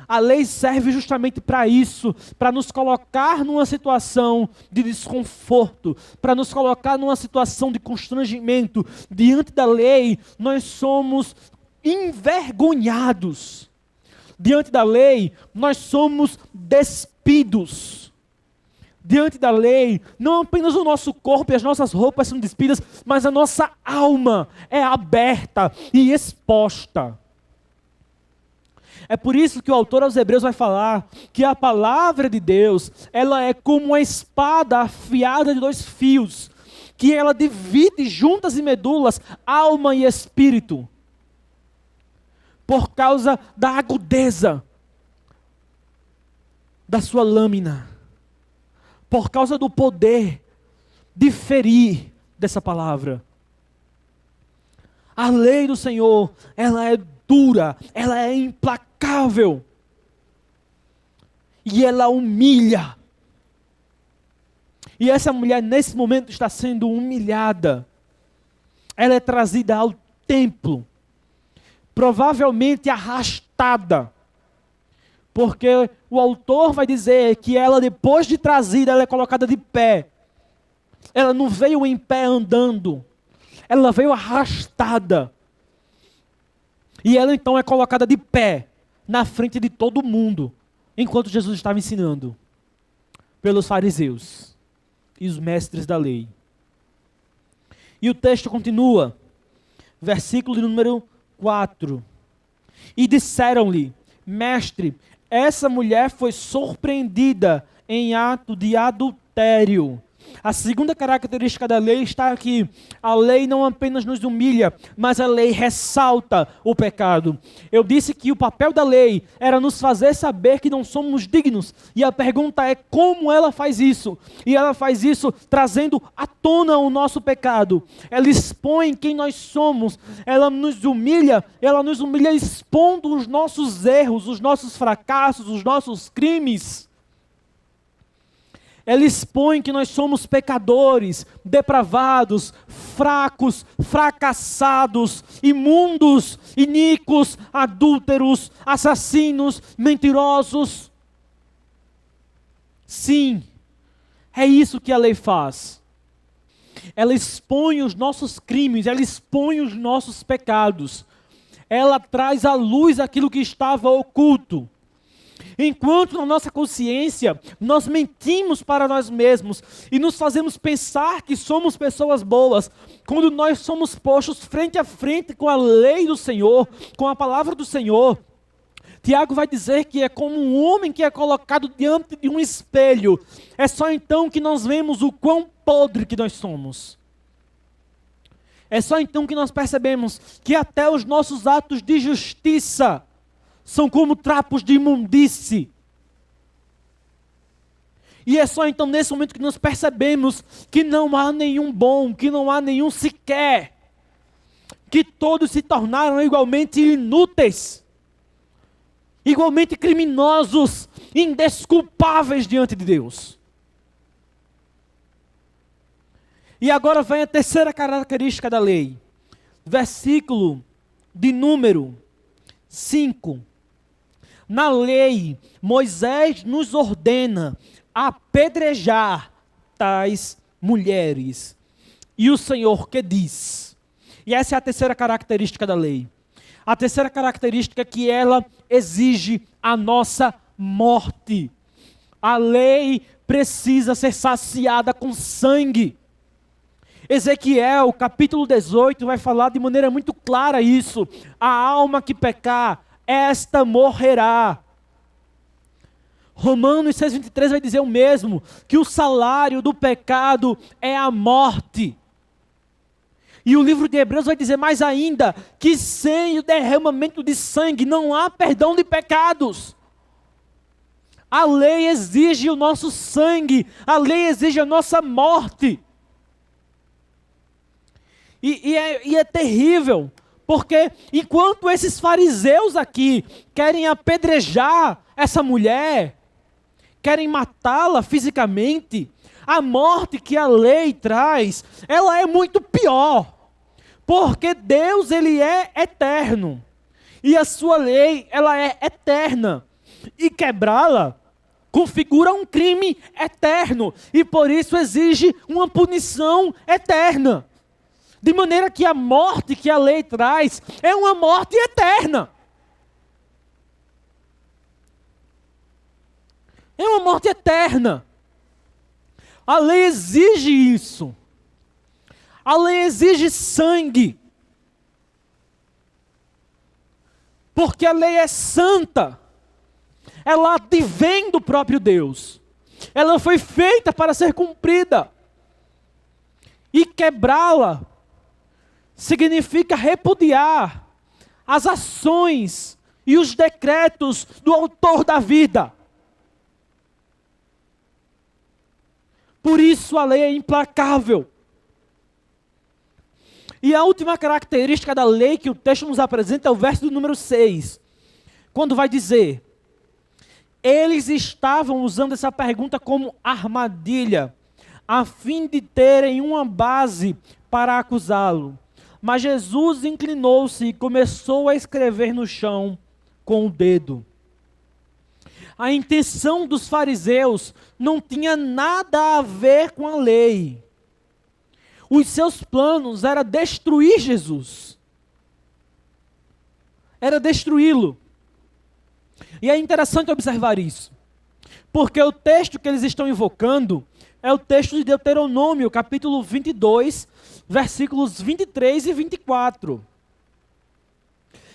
A lei serve justamente para isso, para nos colocar numa situação de desconforto, para nos colocar numa situação de constrangimento. Diante da lei, nós somos envergonhados. Diante da lei, nós somos despidos. Diante da lei, não apenas o nosso corpo e as nossas roupas são despidas, mas a nossa alma é aberta e exposta. É por isso que o autor aos Hebreus vai falar que a palavra de Deus, ela é como uma espada afiada de 2 fios, que ela divide juntas e medulas, alma e espírito, por causa da agudeza da sua lâmina, por causa do poder de ferir dessa palavra. A lei do Senhor, ela é dura, ela é implacável. E ela humilha. E essa mulher, nesse momento, está sendo humilhada. Ela é trazida ao templo. Provavelmente arrastada. Porque o autor vai dizer que ela, depois de trazida, ela é colocada de pé. Ela não veio em pé andando. Ela veio arrastada. E ela então é colocada de pé, na frente de todo mundo, enquanto Jesus estava ensinando, pelos fariseus e os mestres da lei. E o texto continua, versículo de número 4. E disseram-lhe: Mestre, essa mulher foi surpreendida em ato de adultério. A segunda característica da lei está aqui. A lei não apenas nos humilha, mas a lei ressalta o pecado. Eu disse que o papel da lei era nos fazer saber que não somos dignos. E a pergunta é como ela faz isso? E ela faz isso trazendo à tona o nosso pecado. Ela expõe quem nós somos. Ela nos humilha expondo os nossos erros, os nossos fracassos, os nossos crimes. Ela expõe que nós somos pecadores, depravados, fracos, fracassados, imundos, iníquos, adúlteros, assassinos, mentirosos. Sim, é isso que a lei faz. Ela expõe os nossos crimes, ela expõe os nossos pecados. Ela traz à luz aquilo que estava oculto. Enquanto na nossa consciência nós mentimos para nós mesmos e nos fazemos pensar que somos pessoas boas, quando nós somos postos frente a frente com a lei do Senhor, com a palavra do Senhor, Tiago vai dizer que é como um homem que é colocado diante de um espelho. É só então que nós vemos o quão podre que nós somos. É só então que nós percebemos que até os nossos atos de justiça são como trapos de imundície. E é só então nesse momento que nós percebemos que não há nenhum bom, que não há nenhum sequer, que todos se tornaram igualmente inúteis, igualmente criminosos, indesculpáveis diante de Deus. E agora vem a terceira característica da lei. Versículo de número 5. Na lei, Moisés nos ordena apedrejar tais mulheres. E o Senhor que diz? E essa é a terceira característica da lei. A terceira característica é que ela exige a nossa morte. A lei precisa ser saciada com sangue. Ezequiel, capítulo 18, vai falar de maneira muito clara isso. A alma que pecar, esta morrerá. Romanos 6,23 vai dizer o mesmo, que o salário do pecado é a morte. E o livro de Hebreus vai dizer mais ainda, que sem o derramamento de sangue não há perdão de pecados. A lei exige o nosso sangue, a lei exige a nossa morte. E é terrível, Porque enquanto esses fariseus aqui querem apedrejar essa mulher, querem matá-la fisicamente, a morte que a lei traz, ela é muito pior. Porque Deus, ele é eterno. E a sua lei, ela é eterna. E quebrá-la configura um crime eterno. E por isso exige uma punição eterna. De maneira que a morte que a lei traz é uma morte eterna. É uma morte eterna. A lei exige isso. A lei exige sangue. Porque a lei é santa. Ela advém do próprio Deus. Ela foi feita para ser cumprida. E quebrá-la significa repudiar as ações e os decretos do autor da vida. Por isso a lei é implacável. E a última característica da lei que o texto nos apresenta é o verso do número 6. Quando vai dizer: eles estavam usando essa pergunta como armadilha, a fim de terem uma base para acusá-lo. Mas Jesus inclinou-se e começou a escrever no chão com o dedo. A intenção dos fariseus não tinha nada a ver com a lei. Os seus planos era destruir Jesus. Era destruí-lo. E é interessante observar isso. Porque o texto que eles estão invocando é o texto de Deuteronômio, capítulo 22, versículos 23 e 24.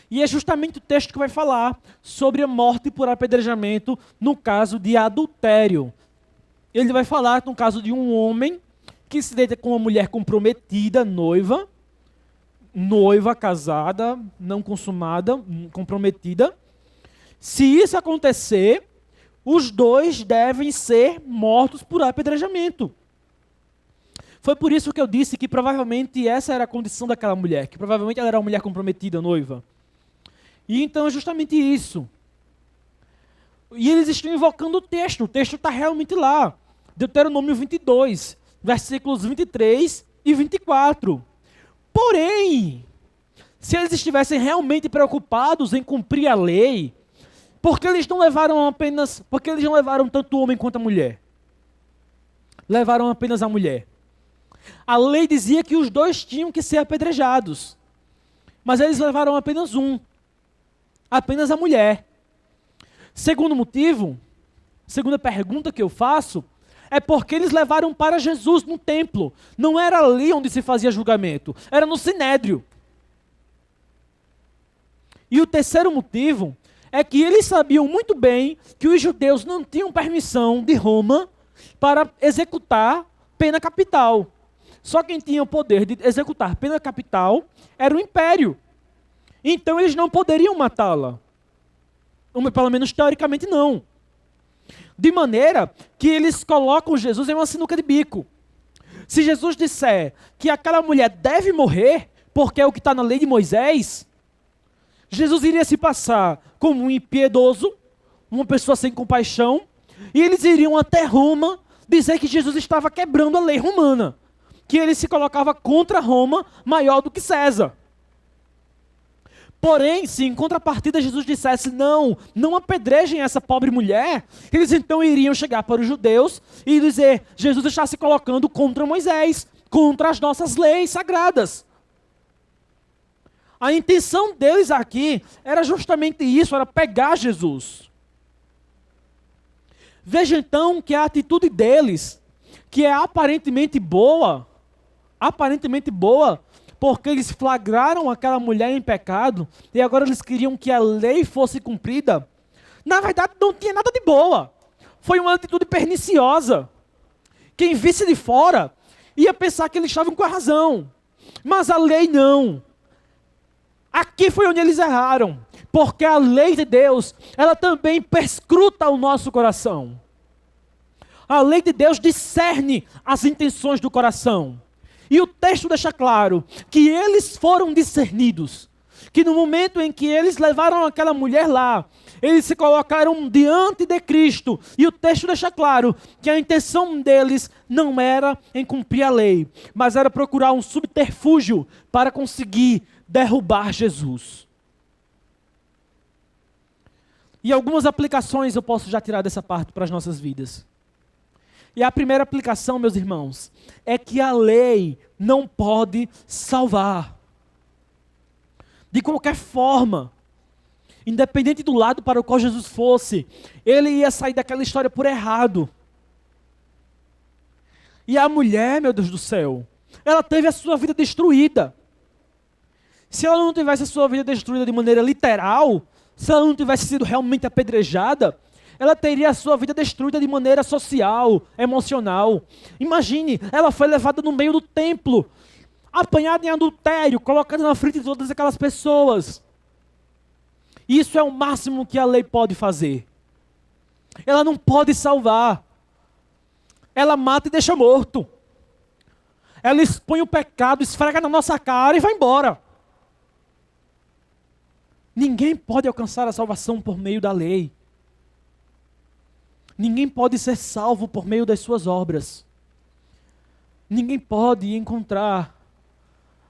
E é justamente o texto que vai falar sobre a morte por apedrejamento no caso de adultério. Ele vai falar no caso de um homem que se deita com uma mulher comprometida, noiva, casada, não consumada, comprometida. Se isso acontecer, os dois devem ser mortos por apedrejamento. Foi por isso que eu disse que provavelmente essa era a condição daquela mulher, que provavelmente ela era uma mulher comprometida, noiva. E então é justamente isso. E eles estão invocando o texto está realmente lá. Deuteronômio 22, versículos 23 e 24. Porém, se eles estivessem realmente preocupados em cumprir a lei, por que eles não levaram tanto o homem quanto a mulher? Levaram apenas a mulher. A lei dizia que os dois tinham que ser apedrejados. Mas eles levaram apenas um. Apenas a mulher. Segundo motivo, segunda pergunta que eu faço, é porque eles levaram para Jesus no templo. Não era ali onde se fazia julgamento, era no sinédrio. E o terceiro motivo é que eles sabiam muito bem que os judeus não tinham permissão de Roma para executar pena capital. Só quem tinha o poder de executar pena capital era o império. Então eles não poderiam matá-la. Pelo menos teoricamente não. De maneira que eles colocam Jesus em uma sinuca de bico. Se Jesus disser que aquela mulher deve morrer, porque é o que está na lei de Moisés, Jesus iria se passar como um impiedoso, uma pessoa sem compaixão, e eles iriam até Roma dizer que Jesus estava quebrando a lei romana, que ele se colocava contra Roma maior do que César. Porém, se em contrapartida Jesus dissesse, não apedrejem essa pobre mulher, eles então iriam chegar para os judeus e dizer, Jesus está se colocando contra Moisés, contra as nossas leis sagradas. A intenção deles aqui era justamente isso, era pegar Jesus. Veja então que a atitude deles, que é aparentemente boa, porque eles flagraram aquela mulher em pecado, e agora eles queriam que a lei fosse cumprida, na verdade não tinha nada de boa. Foi uma atitude perniciosa. Quem visse de fora ia pensar que eles estavam com a razão. Mas a lei não. Aqui foi onde eles erraram. Porque a lei de Deus, ela também perscruta o nosso coração. A lei de Deus discerne as intenções do coração. E o texto deixa claro que eles foram discernidos. que no momento em que eles levaram aquela mulher lá, eles se colocaram diante de Cristo. E o texto deixa claro que a intenção deles não era em cumprir a lei, mas era procurar um subterfúgio para conseguir derrubar Jesus. E algumas aplicações eu posso já tirar dessa parte para as nossas vidas. E a primeira aplicação, meus irmãos, é que a lei não pode salvar. De qualquer forma, independente do lado para o qual Jesus fosse, ele ia sair daquela história por errado. E a mulher, meu Deus do céu, ela teve a sua vida destruída. Se ela não tivesse a sua vida destruída de maneira literal, se ela não tivesse sido realmente apedrejada, ela teria a sua vida destruída de maneira social, emocional. Imagine, ela foi levada no meio do templo, apanhada em adultério, colocada na frente de todas aquelas pessoas. Isso é o máximo que a lei pode fazer. Ela não pode salvar. Ela mata e deixa morto. Ela expõe o pecado, esfrega na nossa cara e vai embora. Ninguém pode alcançar a salvação por meio da lei. Ninguém pode ser salvo por meio das suas obras. Ninguém pode encontrar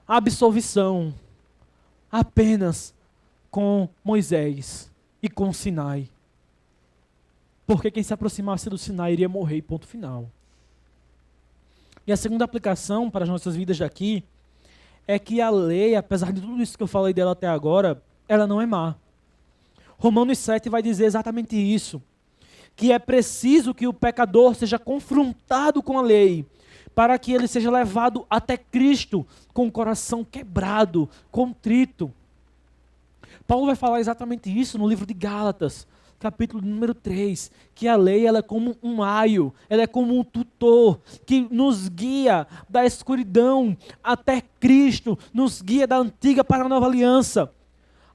absolvição apenas com Moisés e com Sinai. Porque quem se aproximasse do Sinai iria morrer, ponto final. E a segunda aplicação para as nossas vidas daqui é que a lei, apesar de tudo isso que eu falei dela até agora, ela não é má. Romanos 7 vai dizer exatamente isso. Que é preciso que o pecador seja confrontado com a lei, para que ele seja levado até Cristo com o coração quebrado, contrito. Paulo vai falar exatamente isso no livro de Gálatas, capítulo número 3, que a lei ela é como um aio, ela é como um tutor, que nos guia da escuridão até Cristo, nos guia da antiga para a nova aliança.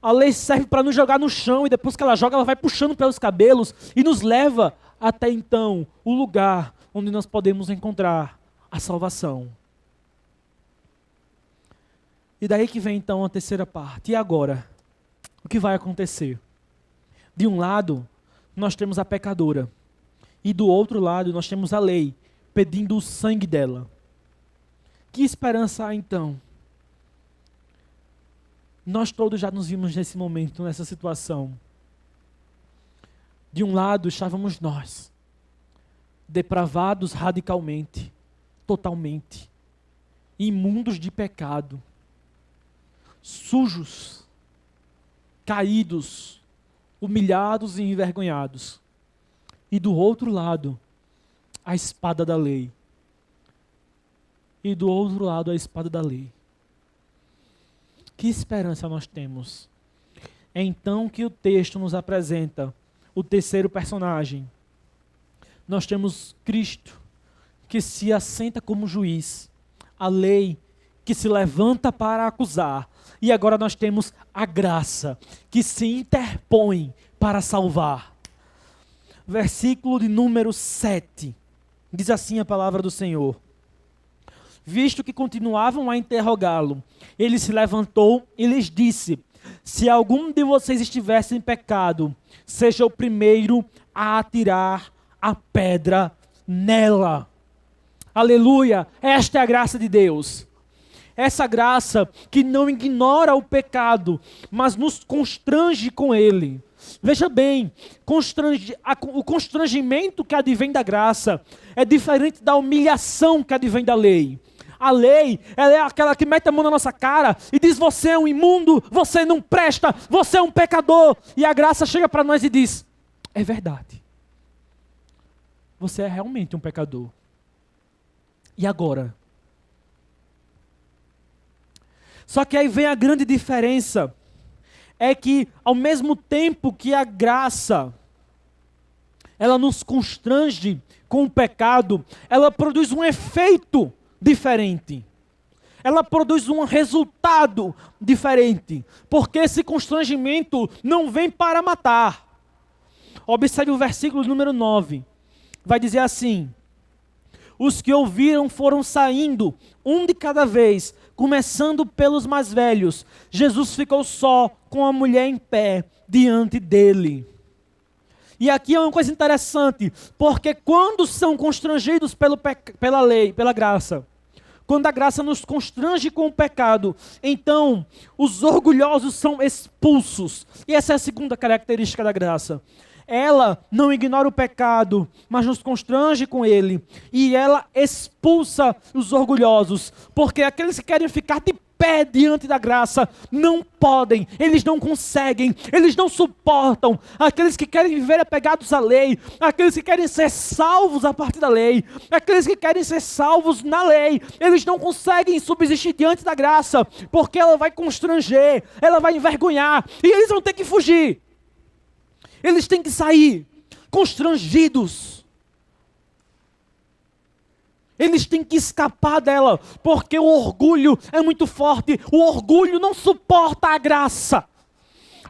A lei serve para nos jogar no chão e depois que ela joga, ela vai puxando pelos cabelos e nos leva até então o lugar onde nós podemos encontrar a salvação. E daí que vem então a terceira parte. E agora? O que vai acontecer? De um lado, nós temos a pecadora. E do outro lado, nós temos a lei, pedindo o sangue dela. Que esperança há então? Nós todos já nos vimos nesse momento, nessa situação. De um lado estávamos nós, depravados radicalmente, totalmente, imundos de pecado, sujos, caídos, humilhados e envergonhados. E do outro lado, a espada da lei. E do outro lado, a espada da lei. Que esperança nós temos? É então que o texto nos apresenta o terceiro personagem. Nós temos Cristo, que se assenta como juiz, a lei que se levanta para acusar, e agora nós temos a graça, que se interpõe para salvar. Versículo de número 7, diz assim a palavra do Senhor. Visto que continuavam a interrogá-lo, ele se levantou e lhes disse: se algum de vocês estivesse em pecado, seja o primeiro a atirar a pedra nela. Aleluia! Esta é a graça de Deus. Essa graça que não ignora o pecado, mas nos constrange com ele. Veja bem, o constrangimento que advém da graça é diferente da humilhação que advém da lei. A lei, ela é aquela que mete a mão na nossa cara e diz: você é um imundo, você não presta, você é um pecador. E a graça chega para nós e diz: é verdade. Você é realmente um pecador. E agora? Só que aí vem a grande diferença. É que ao mesmo tempo que a graça, ela nos constrange com o pecado, ela produz um efeito diferente. Ela produz um resultado diferente. Porque esse constrangimento não vem para matar. Observe o versículo número 9. Vai dizer assim: os que ouviram foram saindo, um de cada vez, Começando pelos mais velhos, Jesus ficou só com a mulher em pé diante dele. E aqui é uma coisa interessante, porque quando são constrangidos pela lei, pela graça, quando a graça nos constrange com o pecado, então os orgulhosos são expulsos. E essa é a segunda característica da graça. Ela não ignora o pecado, mas nos constrange com ele. E ela expulsa os orgulhosos, porque aqueles que querem ficar de pé diante da graça não podem, eles não conseguem, eles não suportam. Aqueles que querem viver apegados à lei, aqueles que querem ser salvos a partir da lei, aqueles que querem ser salvos na lei, eles não conseguem subsistir diante da graça, porque ela vai constranger, ela vai envergonhar, e eles vão ter que fugir. Eles têm que sair constrangidos. Eles têm que escapar dela, porque o orgulho é muito forte. O orgulho não suporta a graça.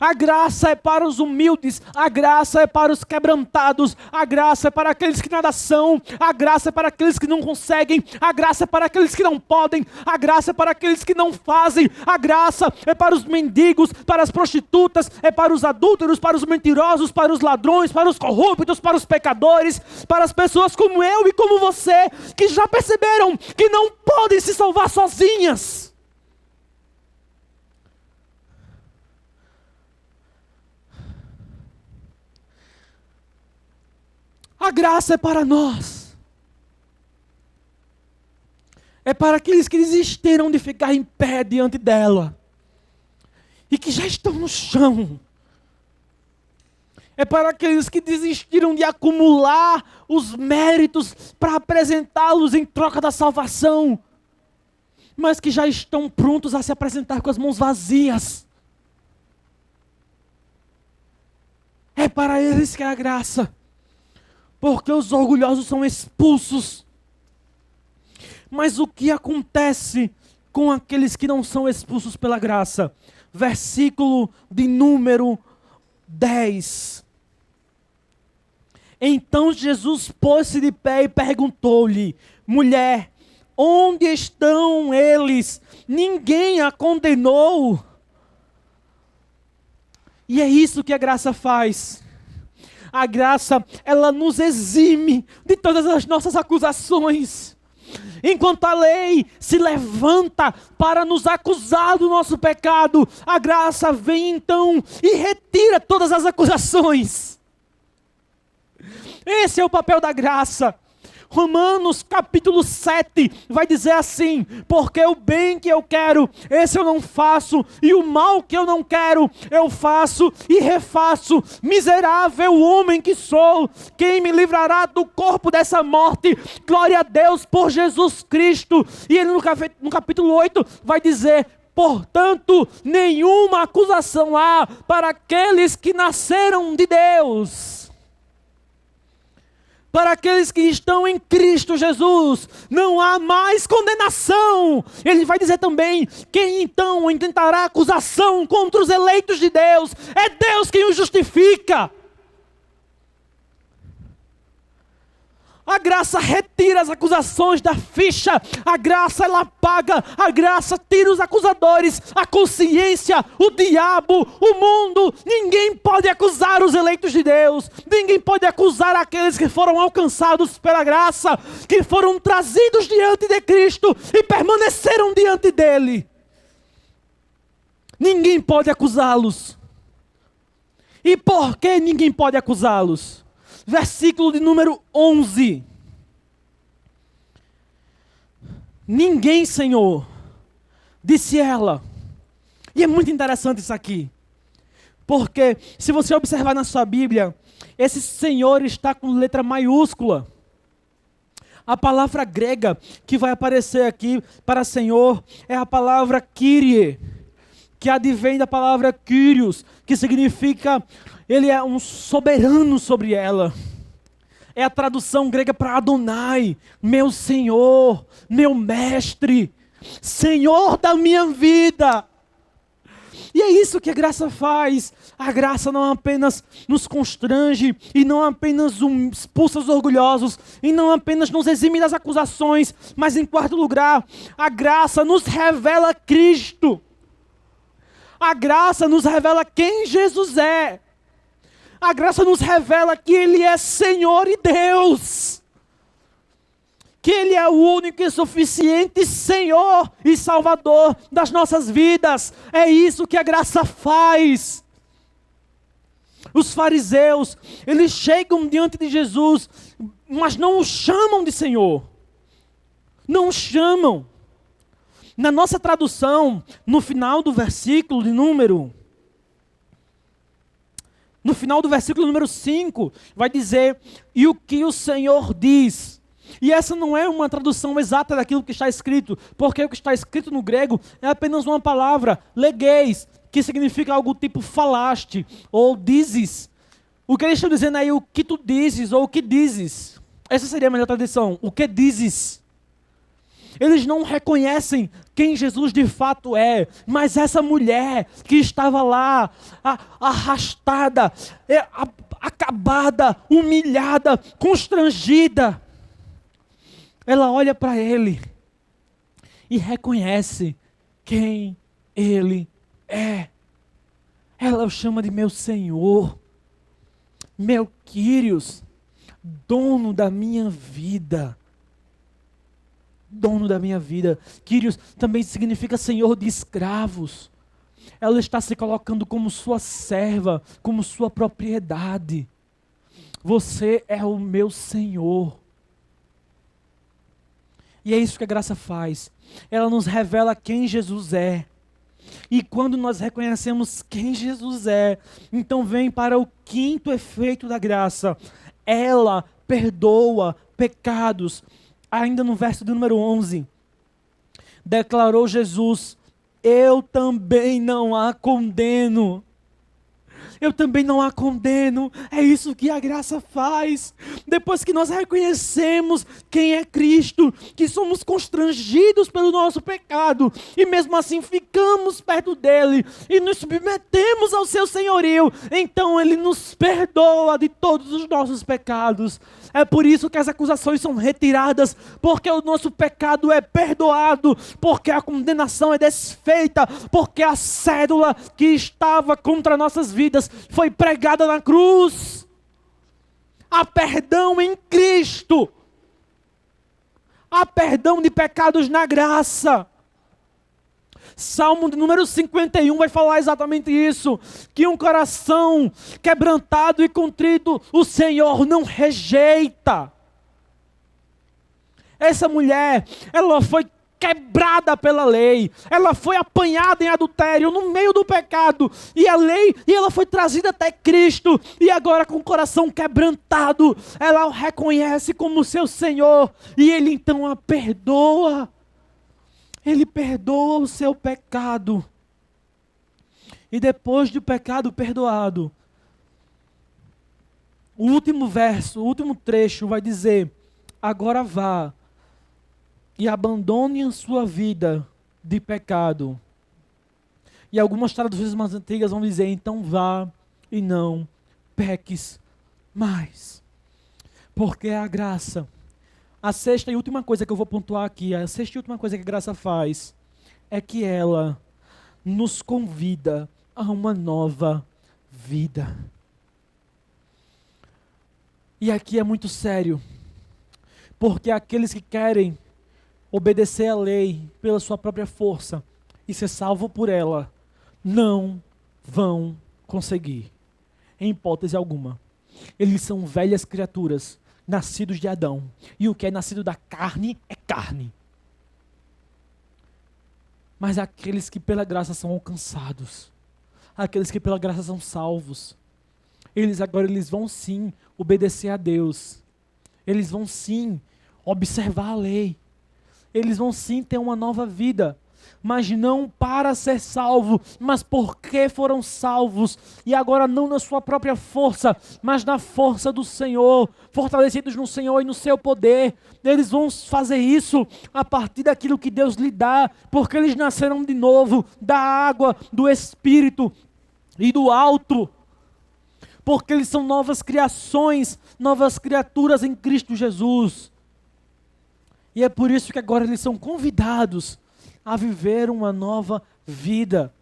A graça é para os humildes, a graça é para os quebrantados, a graça é para aqueles que nada são, a graça é para aqueles que não conseguem, a graça é para aqueles que não podem, a graça é para aqueles que não fazem, a graça é para os mendigos, para as prostitutas, é para os adúlteros, para os mentirosos, para os ladrões, para os corruptos, para os pecadores, para as pessoas como eu e como você, que já perceberam que não podem se salvar sozinhas. A graça é para nós. É para aqueles que desistiram de ficar em pé diante dela. E que já estão no chão. É para aqueles que desistiram de acumular os méritos para apresentá-los em troca da salvação. Mas que já estão prontos a se apresentar com as mãos vazias. É para eles que é a graça. Porque os orgulhosos são expulsos. Mas o que acontece com aqueles que não são expulsos pela graça? Versículo de número 10. Então Jesus pôs-se de pé e perguntou-lhe: mulher, onde estão eles? Ninguém a condenou. E é isso que a graça faz. A graça, ela nos exime de todas as nossas acusações. Enquanto a lei se levanta para nos acusar do nosso pecado, a graça vem então e retira todas as acusações. Esse é o papel da graça. Romanos capítulo 7 vai dizer assim: porque o bem que eu quero, esse eu não faço, e o mal que eu não quero, eu faço e refaço. Miserável homem que sou, quem me livrará do corpo dessa morte? Glória a Deus por Jesus Cristo. E ele no capítulo 8 vai dizer: portanto, nenhuma acusação há para aqueles que nasceram de Deus. Para aqueles que estão em Cristo Jesus, não há mais condenação. Ele vai dizer também: quem então intentará acusação contra os eleitos de Deus? É Deus quem os justifica. A graça retira as acusações da ficha. A graça, ela apaga. A graça tira os acusadores. A consciência, o diabo, o mundo. Ninguém pode acusar os eleitos de Deus. Ninguém pode acusar aqueles que foram alcançados pela graça, que foram trazidos diante de Cristo e permaneceram diante dele. Ninguém pode acusá-los. E por que ninguém pode acusá-los? Versículo de número 11. Ninguém, Senhor, disse ela. E é muito interessante isso aqui. Porque se você observar na sua Bíblia, esse Senhor está com letra maiúscula. A palavra grega que vai aparecer aqui para Senhor é a palavra Kyrie, que advém da palavra Kyrios, que significa ele é um soberano sobre ela. É a tradução grega para Adonai, meu Senhor, meu Mestre, Senhor da minha vida. E é isso que a graça faz. A graça não apenas nos constrange, e não apenas expulsa os orgulhosos, e não apenas nos exime das acusações, mas em quarto lugar, a graça nos revela Cristo. A graça nos revela quem Jesus é. A graça nos revela que Ele é Senhor e Deus. Que Ele é o único e suficiente Senhor e Salvador das nossas vidas. É isso que a graça faz. Os fariseus, eles chegam diante de Jesus, mas não o chamam de Senhor. Não o chamam. Na nossa tradução, no final do versículo número 5, vai dizer, e o que o Senhor diz. E essa não é uma tradução exata daquilo que está escrito, porque o que está escrito no grego é apenas uma palavra, legeis, que significa algo tipo falaste, ou dizes. O que eles estão dizendo aí, o que tu dizes, ou o que dizes. Essa seria a melhor tradução, o que dizes. Eles não reconhecem quem Jesus de fato é, mas essa mulher que estava lá, arrastada, acabada, humilhada, constrangida, ela olha para ele e reconhece quem ele é. Ela o chama de meu Senhor, meu Quírios, dono da minha vida. Dono da minha vida. Quírios também significa senhor de escravos. Ela está se colocando como sua serva, como sua propriedade. Você é o meu Senhor. E é isso que a graça faz. Ela nos revela quem Jesus é. E quando nós reconhecemos quem Jesus é, então vem para o quinto efeito da graça. Ela perdoa pecados. Ainda no verso do número 11, declarou Jesus, eu também não a condeno. Eu também não a condeno. É isso que a graça faz. Depois que nós reconhecemos quem é Cristo, que somos constrangidos pelo nosso pecado, e mesmo assim ficamos perto dele, e nos submetemos ao seu senhorio, então ele nos perdoa de todos os nossos pecados. É por isso que as acusações são retiradas, porque o nosso pecado é perdoado, porque a condenação é desfeita, porque a cédula que estava contra nossas vidas foi pregada na cruz. Há perdão em Cristo. Há perdão de pecados na graça. Salmo de número 51 vai falar exatamente isso, que um coração quebrantado e contrito, o Senhor não rejeita. Essa mulher, ela foi quebrada pela lei, ela foi apanhada em adultério, no meio do pecado, e ela foi trazida até Cristo, e agora com o coração quebrantado, ela o reconhece como seu Senhor, e Ele então a perdoa. Ele perdoa o seu pecado. E depois do pecado perdoado, o último verso, o último trecho vai dizer, agora vá e abandone a sua vida de pecado. E algumas traduções mais antigas vão dizer, então vá e não peques mais. Porque a graça, a sexta e última coisa que eu vou pontuar aqui, a sexta e última coisa que a graça faz, é que ela nos convida a uma nova vida. E aqui é muito sério, porque aqueles que querem obedecer à lei pela sua própria força e ser salvo por ela, não vão conseguir, em hipótese alguma. Eles são velhas criaturas, nascidos de Adão. E o que é nascido da carne é carne. Mas aqueles que pela graça são alcançados, aqueles que pela graça são salvos, eles vão sim obedecer a Deus. Eles vão sim observar a lei. Eles vão sim ter uma nova vida. mas não para ser salvo, mas porque foram salvos, e agora não na sua própria força, mas na força do Senhor, fortalecidos no Senhor e no seu poder. Eles vão fazer isso a partir daquilo que Deus lhe dá, porque eles nasceram de novo, da água, do Espírito e do alto, porque eles são novas criações, novas criaturas em Cristo Jesus. E é por isso que agora eles são convidados a viver uma nova vida.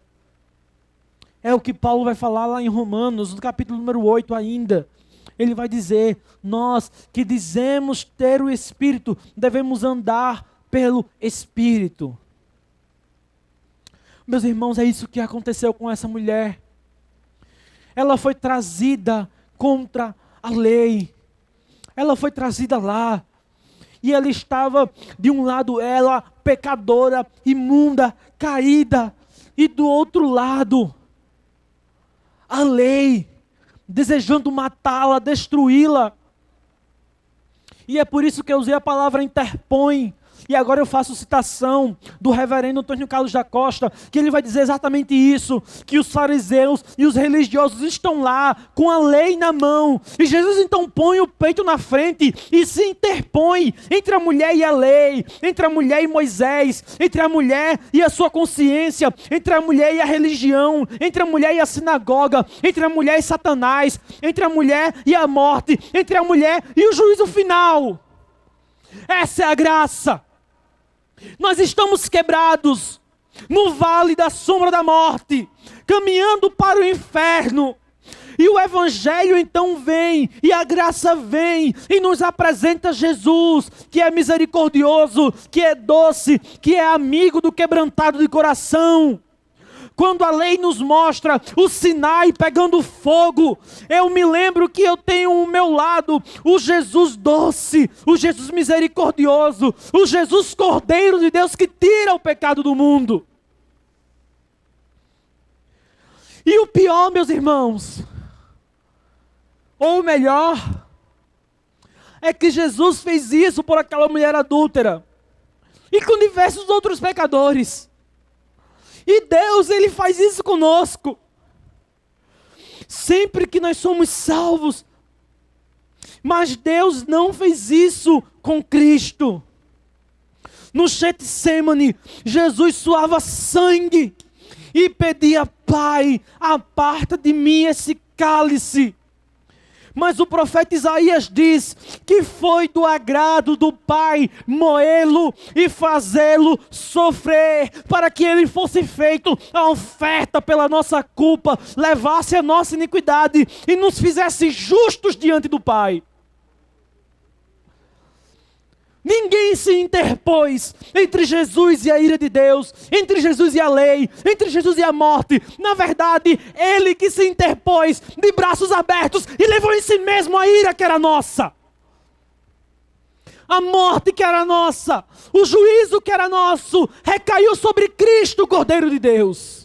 É o que Paulo vai falar lá em Romanos, no capítulo número 8 ainda. Ele vai dizer: nós que dizemos ter o Espírito, devemos andar pelo Espírito. Meus irmãos, é isso que aconteceu com essa mulher. Ela foi trazida contra a lei. Ela foi trazida lá. E ela estava, de um lado ela, pecadora, imunda, caída. E do outro lado, a lei, desejando matá-la, destruí-la. E é por isso que eu usei a palavra interpõe. E agora eu faço citação do reverendo Antônio Carlos da Costa, que ele vai dizer exatamente isso, que os fariseus e os religiosos estão lá, com a lei na mão, e Jesus então põe o peito na frente, e se interpõe entre a mulher e a lei, entre a mulher e Moisés, entre a mulher e a sua consciência, entre a mulher e a religião, entre a mulher e a sinagoga, entre a mulher e Satanás, entre a mulher e a morte, entre a mulher e o juízo final. Essa é a graça. Nós estamos quebrados no vale da sombra da morte, caminhando para o inferno. E o Evangelho então vem, e a graça vem, e nos apresenta Jesus, que é misericordioso, que é doce, que é amigo do quebrantado de coração. Quando a lei nos mostra o Sinai pegando fogo, eu me lembro que eu tenho ao meu lado o Jesus doce, o Jesus misericordioso, o Jesus Cordeiro de Deus que tira o pecado do mundo. E o pior, meus irmãos, ou melhor, é que Jesus fez isso por aquela mulher adúltera e com diversos outros pecadores. E Deus, Ele faz isso conosco. Sempre que nós somos salvos. Mas Deus não fez isso com Cristo. No Getsemane, Jesus suava sangue e pedia: Pai, aparta de mim esse cálice. Mas o profeta Isaías diz que foi do agrado do Pai moê-lo e fazê-lo sofrer, para que ele fosse feito a oferta pela nossa culpa, levasse a nossa iniquidade e nos fizesse justos diante do Pai. Ninguém se interpôs entre Jesus e a ira de Deus, entre Jesus e a lei, entre Jesus e a morte. Na verdade, Ele que se interpôs de braços abertos e levou em si mesmo a ira que era nossa. A morte que era nossa, o juízo que era nosso, recaiu sobre Cristo, o Cordeiro de Deus.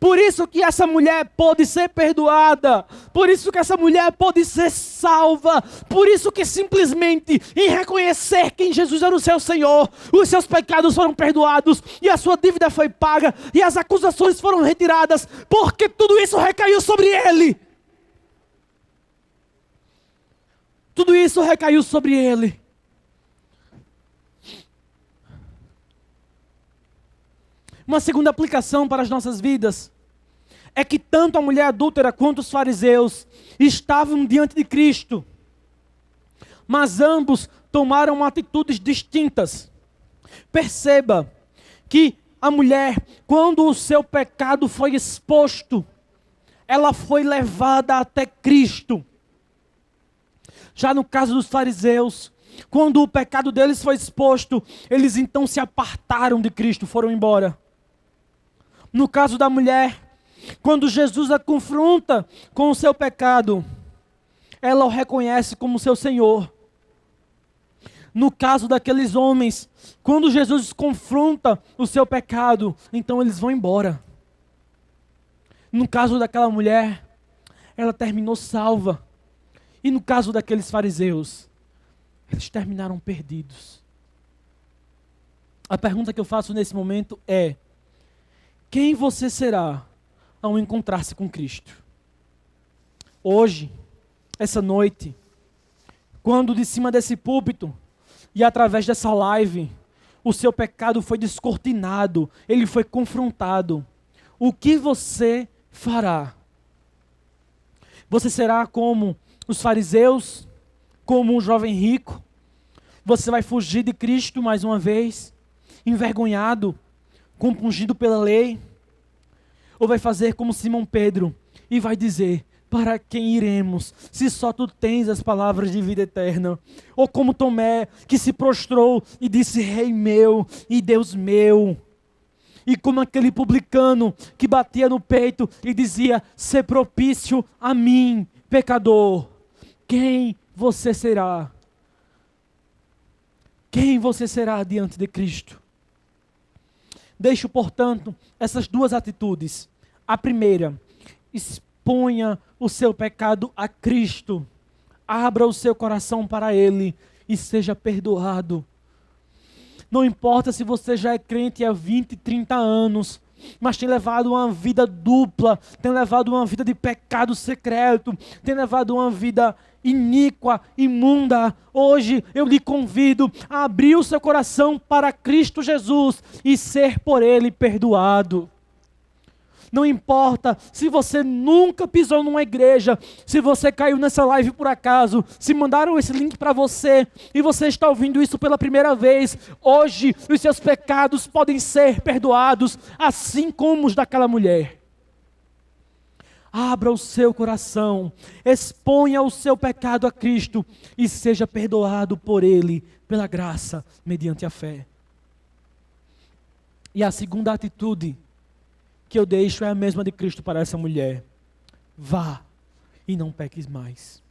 Por isso que essa mulher pôde ser perdoada, por isso que essa mulher pôde ser salva, por isso que simplesmente em reconhecer que Jesus era o seu Senhor, os seus pecados foram perdoados e a sua dívida foi paga e as acusações foram retiradas, porque tudo isso recaiu sobre Ele. Tudo isso recaiu sobre Ele. Uma segunda aplicação para as nossas vidas é que tanto a mulher adúltera quanto os fariseus estavam diante de Cristo, mas ambos tomaram atitudes distintas. Perceba que a mulher, quando o seu pecado foi exposto, ela foi levada até Cristo. Já no caso dos fariseus, quando o pecado deles foi exposto, eles então se apartaram de Cristo, foram embora. No caso da mulher, quando Jesus a confronta com o seu pecado, ela o reconhece como seu Senhor. No caso daqueles homens, quando Jesus confronta o seu pecado, então eles vão embora. No caso daquela mulher, ela terminou salva. E no caso daqueles fariseus, eles terminaram perdidos. A pergunta que eu faço nesse momento é: quem você será ao encontrar-se com Cristo? Hoje, essa noite, quando de cima desse púlpito e através dessa live, o seu pecado foi descortinado, ele foi confrontado, o que você fará? Você será como os fariseus, como um jovem rico? Você vai fugir de Cristo mais uma vez, envergonhado, compungido pela lei? Ou vai fazer como Simão Pedro e vai dizer: para quem iremos, se só tu tens as palavras de vida eterna? Ou como Tomé, que se prostrou e disse: Rei meu e Deus meu. E como aquele publicano que batia no peito e dizia: sê propício a mim, pecador. Quem você será? Quem você será diante de Cristo? Deixo, portanto, essas duas atitudes. A primeira: exponha o seu pecado a Cristo. Abra o seu coração para Ele e seja perdoado. Não importa se você já é crente há 20, 30 anos, mas tem levado uma vida dupla, tem levado uma vida de pecado secreto, tem levado uma vida iníqua, imunda. Hoje eu lhe convido a abrir o seu coração para Cristo Jesus e ser por Ele perdoado. Não importa se você nunca pisou numa igreja, se você caiu nessa live por acaso, se mandaram esse link para você e você está ouvindo isso pela primeira vez, hoje os seus pecados podem ser perdoados, assim como os daquela mulher. Abra o seu coração, exponha o seu pecado a Cristo e seja perdoado por Ele, pela graça, mediante a fé. E a segunda atitude que eu deixo é a mesma de Cristo para essa mulher: vá e não peques mais.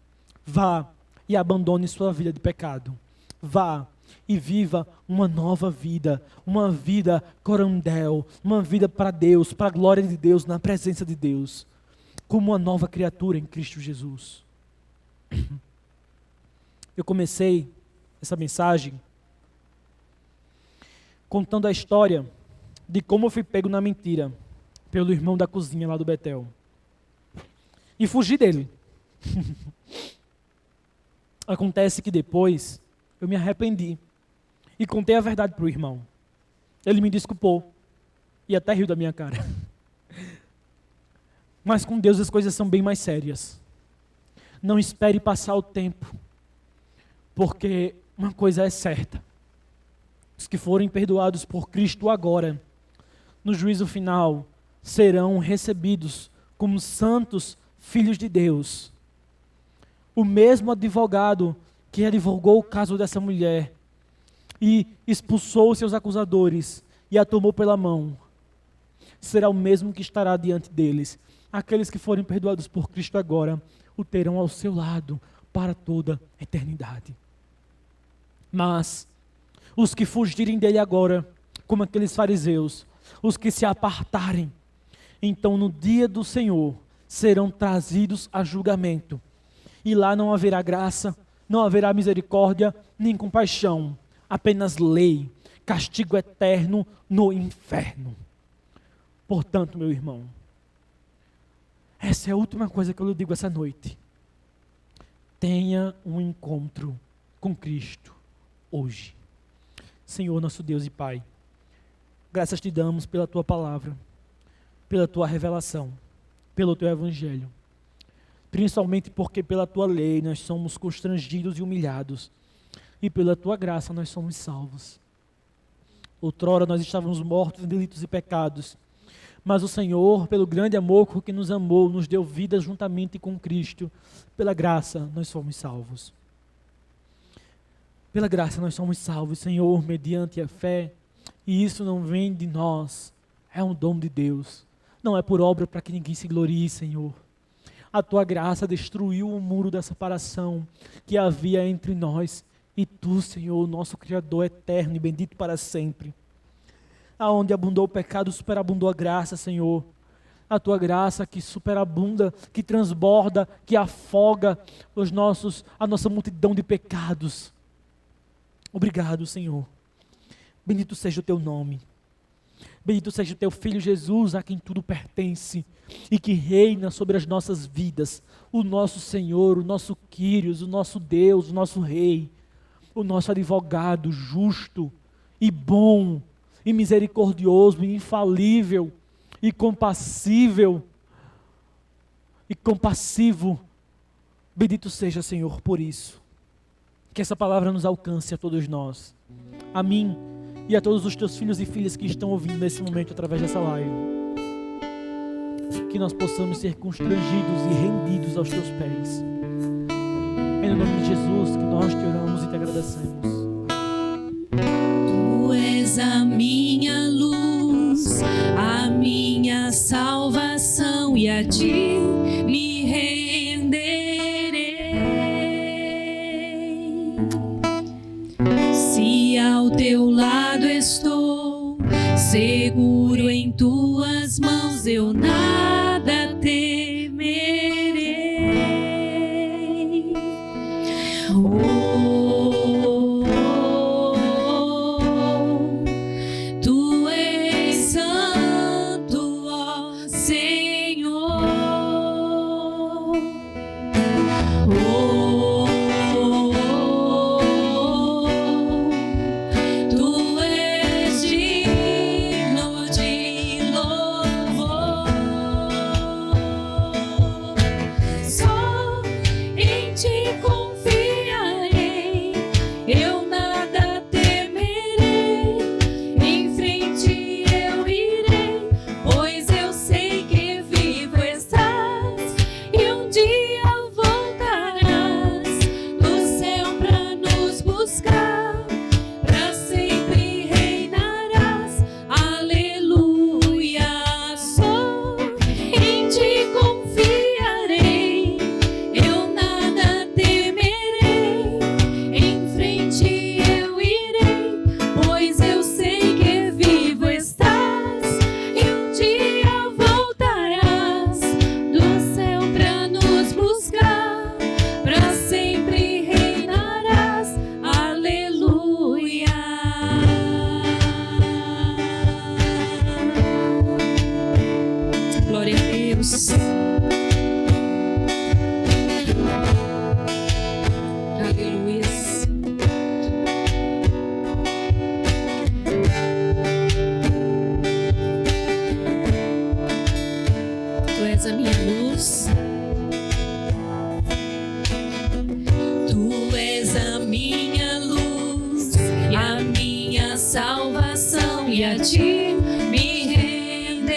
Vá e abandone sua vida de pecado. Vá e viva uma nova vida, uma vida corandel, uma vida para Deus, para a glória de Deus, na presença de Deus, como uma nova criatura em Cristo Jesus. Eu comecei essa mensagem contando a história de como eu fui pego na mentira pelo irmão da cozinha lá do Betel e fugi dele. Acontece que depois eu me arrependi e contei a verdade para o irmão. Ele me desculpou e até riu da minha cara. Mas com Deus as coisas são bem mais sérias. Não espere passar o tempo, porque uma coisa é certa: os que forem perdoados por Cristo agora, no juízo final, serão recebidos como santos filhos de Deus. O mesmo advogado que advogou o caso dessa mulher e expulsou os seus acusadores e a tomou pela mão, será o mesmo que estará diante deles. Aqueles que forem perdoados por Cristo agora o terão ao seu lado para toda a eternidade. Mas os que fugirem dele agora, como aqueles fariseus, os que se apartarem, então no dia do Senhor serão trazidos a julgamento. E lá não haverá graça, não haverá misericórdia, nem compaixão. Apenas lei, castigo eterno no inferno. Portanto, meu irmão, essa é a última coisa que eu lhe digo essa noite. Tenha um encontro com Cristo hoje. Senhor, nosso Deus e Pai, graças te damos pela Tua palavra, pela Tua revelação, pelo Teu Evangelho. Principalmente porque pela Tua lei nós somos constrangidos e humilhados. E pela Tua graça nós somos salvos. Outrora nós estávamos mortos em delitos e pecados. Mas o Senhor, pelo grande amor com que nos amou, nos deu vida juntamente com Cristo. Pela graça nós somos salvos. Pela graça nós somos salvos, Senhor, mediante a fé. E isso não vem de nós, é um dom de Deus. Não é por obra para que ninguém se glorie, Senhor. A Tua graça destruiu o muro da separação que havia entre nós e Tu, Senhor, nosso Criador eterno e bendito para sempre. Aonde abundou o pecado, superabundou a graça, Senhor. A Tua graça que superabunda, que transborda, que afoga a nossa multidão de pecados. Obrigado, Senhor, Bendito seja o teu nome. Bendito seja o teu Filho Jesus, a quem tudo pertence e que reina sobre as nossas vidas. O nosso Senhor, o nosso Quírios, o nosso Deus, o nosso Rei, o nosso advogado justo e bom e misericordioso e infalível e compassivo. Bendito seja, Senhor, por isso. Que essa palavra nos alcance a todos nós. A mim e a todos os teus filhos e filhas que estão ouvindo nesse momento através dessa live. Que nós possamos ser constrangidos e rendidos aos teus pés. É no nome de Jesus que nós te oramos e te agradecemos. Tu és a minha luz, a minha salvação, e a ti me renderei. Se ao teu lado estou, seguro em tuas mãos, eu nada temerei. Tu és santo, ó Senhor. Tu és digno de louvor. Só em ti confiarei, eu nada temerei. Em frente eu irei, pois eu sei que vivo estás, e um dia voltarás do céu pra nos buscar, pra sempre reinarás. Aleluia. Só em ti confiarei, eu nada temerei. Em frente eu irei, pois eu sei que vivo estás, e um dia voltarás do céu pra nos buscar, pra sempre reinarás. Aleluia. Glória a Deus. Aleluia. Tu és a minha luz, tu és a minha luz, a minha salvação, e a ti me renderei.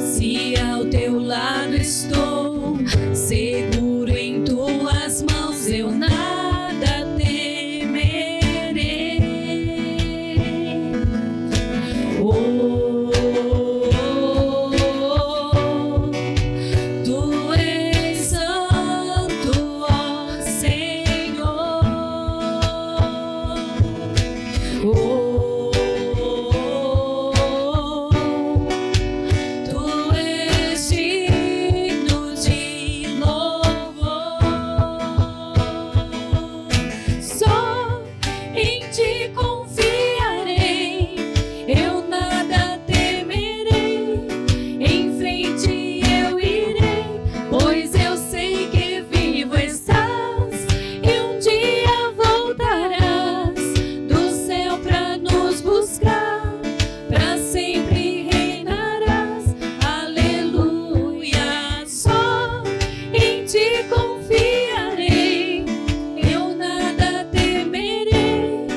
Se ao teu lado estou, seguro em tuas mãos, eu nada temerei. Tu és santo, ó Senhor. Tu és digno de louvor. Só em ti confiarei, eu nada temerei. Em frente eu irei, pois eu sei que vivo estás, e um dia voltarás do céu pra nos buscar, pra sempre reinarás. Aleluia. Só em ti confiarei, eu nada temerei.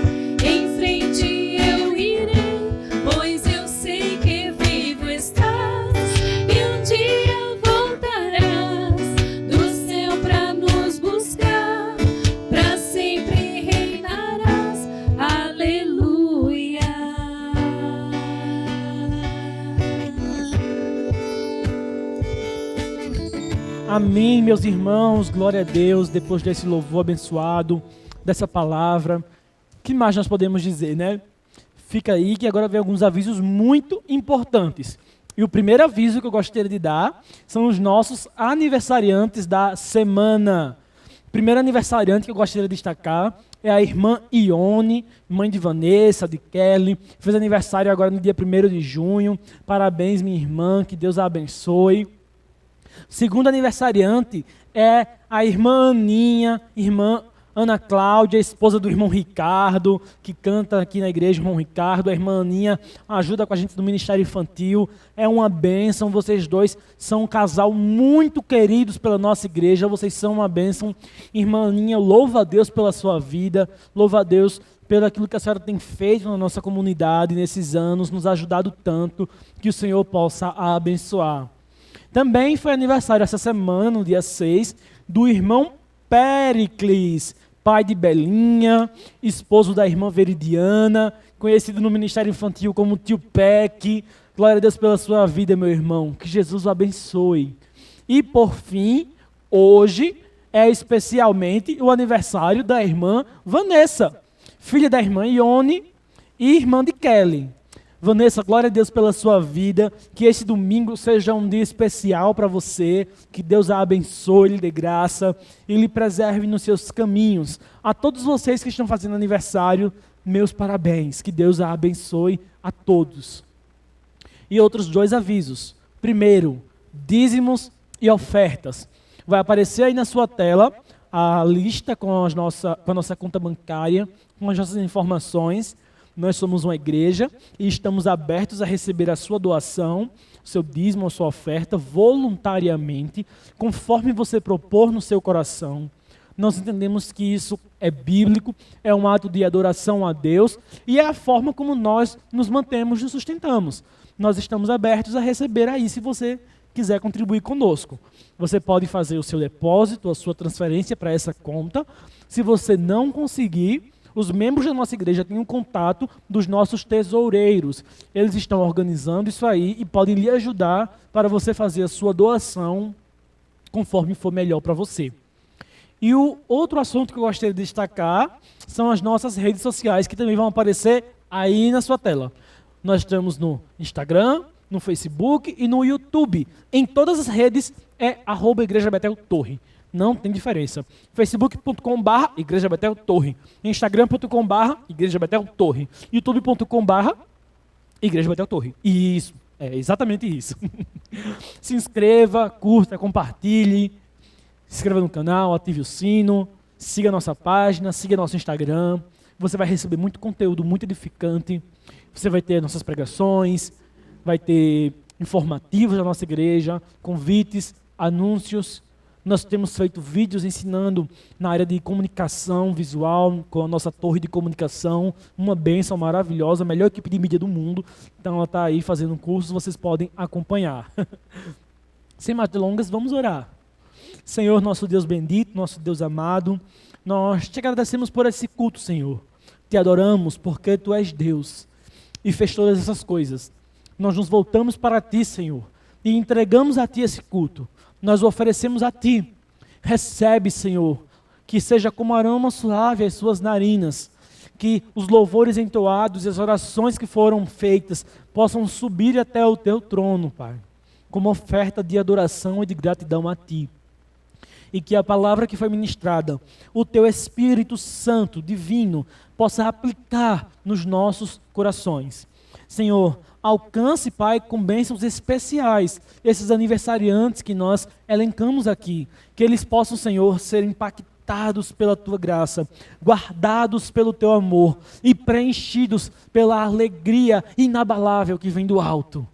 Em frente eu irei, pois eu sei que vivo estás, e um dia voltarás do céu pra nos buscar, pra sempre reinarás. Aleluia. Amém, meus irmãos, glória a Deus. Depois desse louvor abençoado, dessa palavra, o que mais nós podemos dizer, né? Fica aí que agora vem alguns avisos muito importantes. E o primeiro aviso que eu gostaria de dar são os nossos aniversariantes da semana. Primeiro aniversariante que eu gostaria de destacar é a irmã Ione, mãe de Vanessa, de Kelly. Fez aniversário agora no dia 1º de junho. Parabéns, minha irmã, que Deus a abençoe. Segundo aniversariante é a irmã Aninha, irmã Ana Cláudia, esposa do irmão Ricardo, que canta aqui na igreja, irmão Ricardo. A irmã Aninha ajuda com a gente no Ministério Infantil. É uma bênção, vocês dois são um casal muito queridos pela nossa igreja, vocês são uma bênção. Irmã Aninha, louva a Deus pela sua vida, louva a Deus pelo aquilo que a senhora tem feito na nossa comunidade nesses anos, nos ajudado tanto, que o Senhor possa a abençoar. Também foi aniversário essa semana, no dia 6, do irmão Péricles, pai de Belinha, esposo da irmã Veridiana, conhecido no Ministério Infantil como Tio Peck. Glória a Deus pela sua vida, meu irmão. Que Jesus o abençoe. E, por fim, hoje é especialmente o aniversário da irmã Vanessa, filha da irmã Ione e irmã de Kelly. Vanessa, glória a Deus pela sua vida, que esse domingo seja um dia especial para você, que Deus a abençoe, lhe dê graça e lhe preserve nos seus caminhos. A todos vocês que estão fazendo aniversário, meus parabéns, que Deus a abençoe a todos. E outros 2 avisos. Primeiro, dízimos e ofertas. Vai aparecer aí na sua tela a lista com a nossa conta bancária, com as nossas informações. Nós somos uma igreja e estamos abertos a receber a sua doação, seu dízimo, a sua oferta, voluntariamente, conforme você propor no seu coração. Nós entendemos que isso é bíblico, é um ato de adoração a Deus e é a forma como nós nos mantemos e nos sustentamos. Nós estamos abertos a receber aí, se você quiser contribuir conosco. Você pode fazer o seu depósito, a sua transferência para essa conta. Se você não conseguir, os membros da nossa igreja têm um contato dos nossos tesoureiros. Eles estão organizando isso aí e podem lhe ajudar para você fazer a sua doação conforme for melhor para você. E o outro assunto que eu gostaria de destacar são as nossas redes sociais, que também vão aparecer aí na sua tela. Nós estamos no Instagram, no Facebook e no YouTube. Em todas as redes é @Igreja Betel Torre. Não tem diferença. facebook.com/Igreja Betel Torre. Instagram.com/Igreja Betel Torre. youtube.com/Igreja Betel Torre. Isso, é exatamente isso. Se inscreva, curta, compartilhe, se inscreva no canal, ative o sino, siga a nossa página, siga nosso Instagram. Você vai receber muito conteúdo, muito edificante. Você vai ter nossas pregações, vai ter informativos da nossa igreja, convites, anúncios. Nós temos feito vídeos ensinando na área de comunicação visual, com a nossa torre de comunicação, uma bênção maravilhosa, a melhor equipe de mídia do mundo. Então ela está aí fazendo cursos, vocês podem acompanhar. Sem mais delongas, vamos orar. Senhor, nosso Deus bendito, nosso Deus amado, nós te agradecemos por esse culto, Senhor. Te adoramos porque Tu és Deus e fez todas essas coisas. Nós nos voltamos para Ti, Senhor, e entregamos a Ti esse culto. Nós o oferecemos a Ti. Recebe, Senhor, que seja como aroma suave as suas narinas, que os louvores entoados e as orações que foram feitas possam subir até o Teu trono, Pai, como oferta de adoração e de gratidão a Ti. E que a palavra que foi ministrada, o Teu Espírito Santo, divino, possa aplicar nos nossos corações. Senhor, alcance, Pai, com bênçãos especiais esses aniversariantes que nós elencamos aqui. Que eles possam, Senhor, ser impactados pela Tua graça, guardados pelo Teu amor e preenchidos pela alegria inabalável que vem do alto.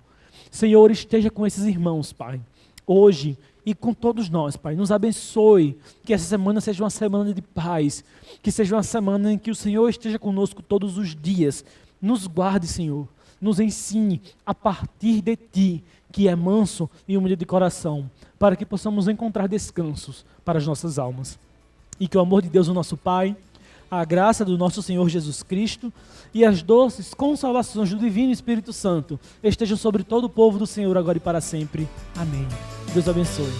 Senhor, esteja com esses irmãos, Pai, hoje e com todos nós, Pai. Nos abençoe, que essa semana seja uma semana de paz, que seja uma semana em que o Senhor esteja conosco todos os dias. Nos guarde, Senhor. Nos ensine a partir de Ti, que é manso e humilde de coração, para que possamos encontrar descansos para as nossas almas. E que o amor de Deus, o nosso Pai, a graça do nosso Senhor Jesus Cristo e as doces consolações do Divino Espírito Santo estejam sobre todo o povo do Senhor agora e para sempre. Amém. Deus abençoe.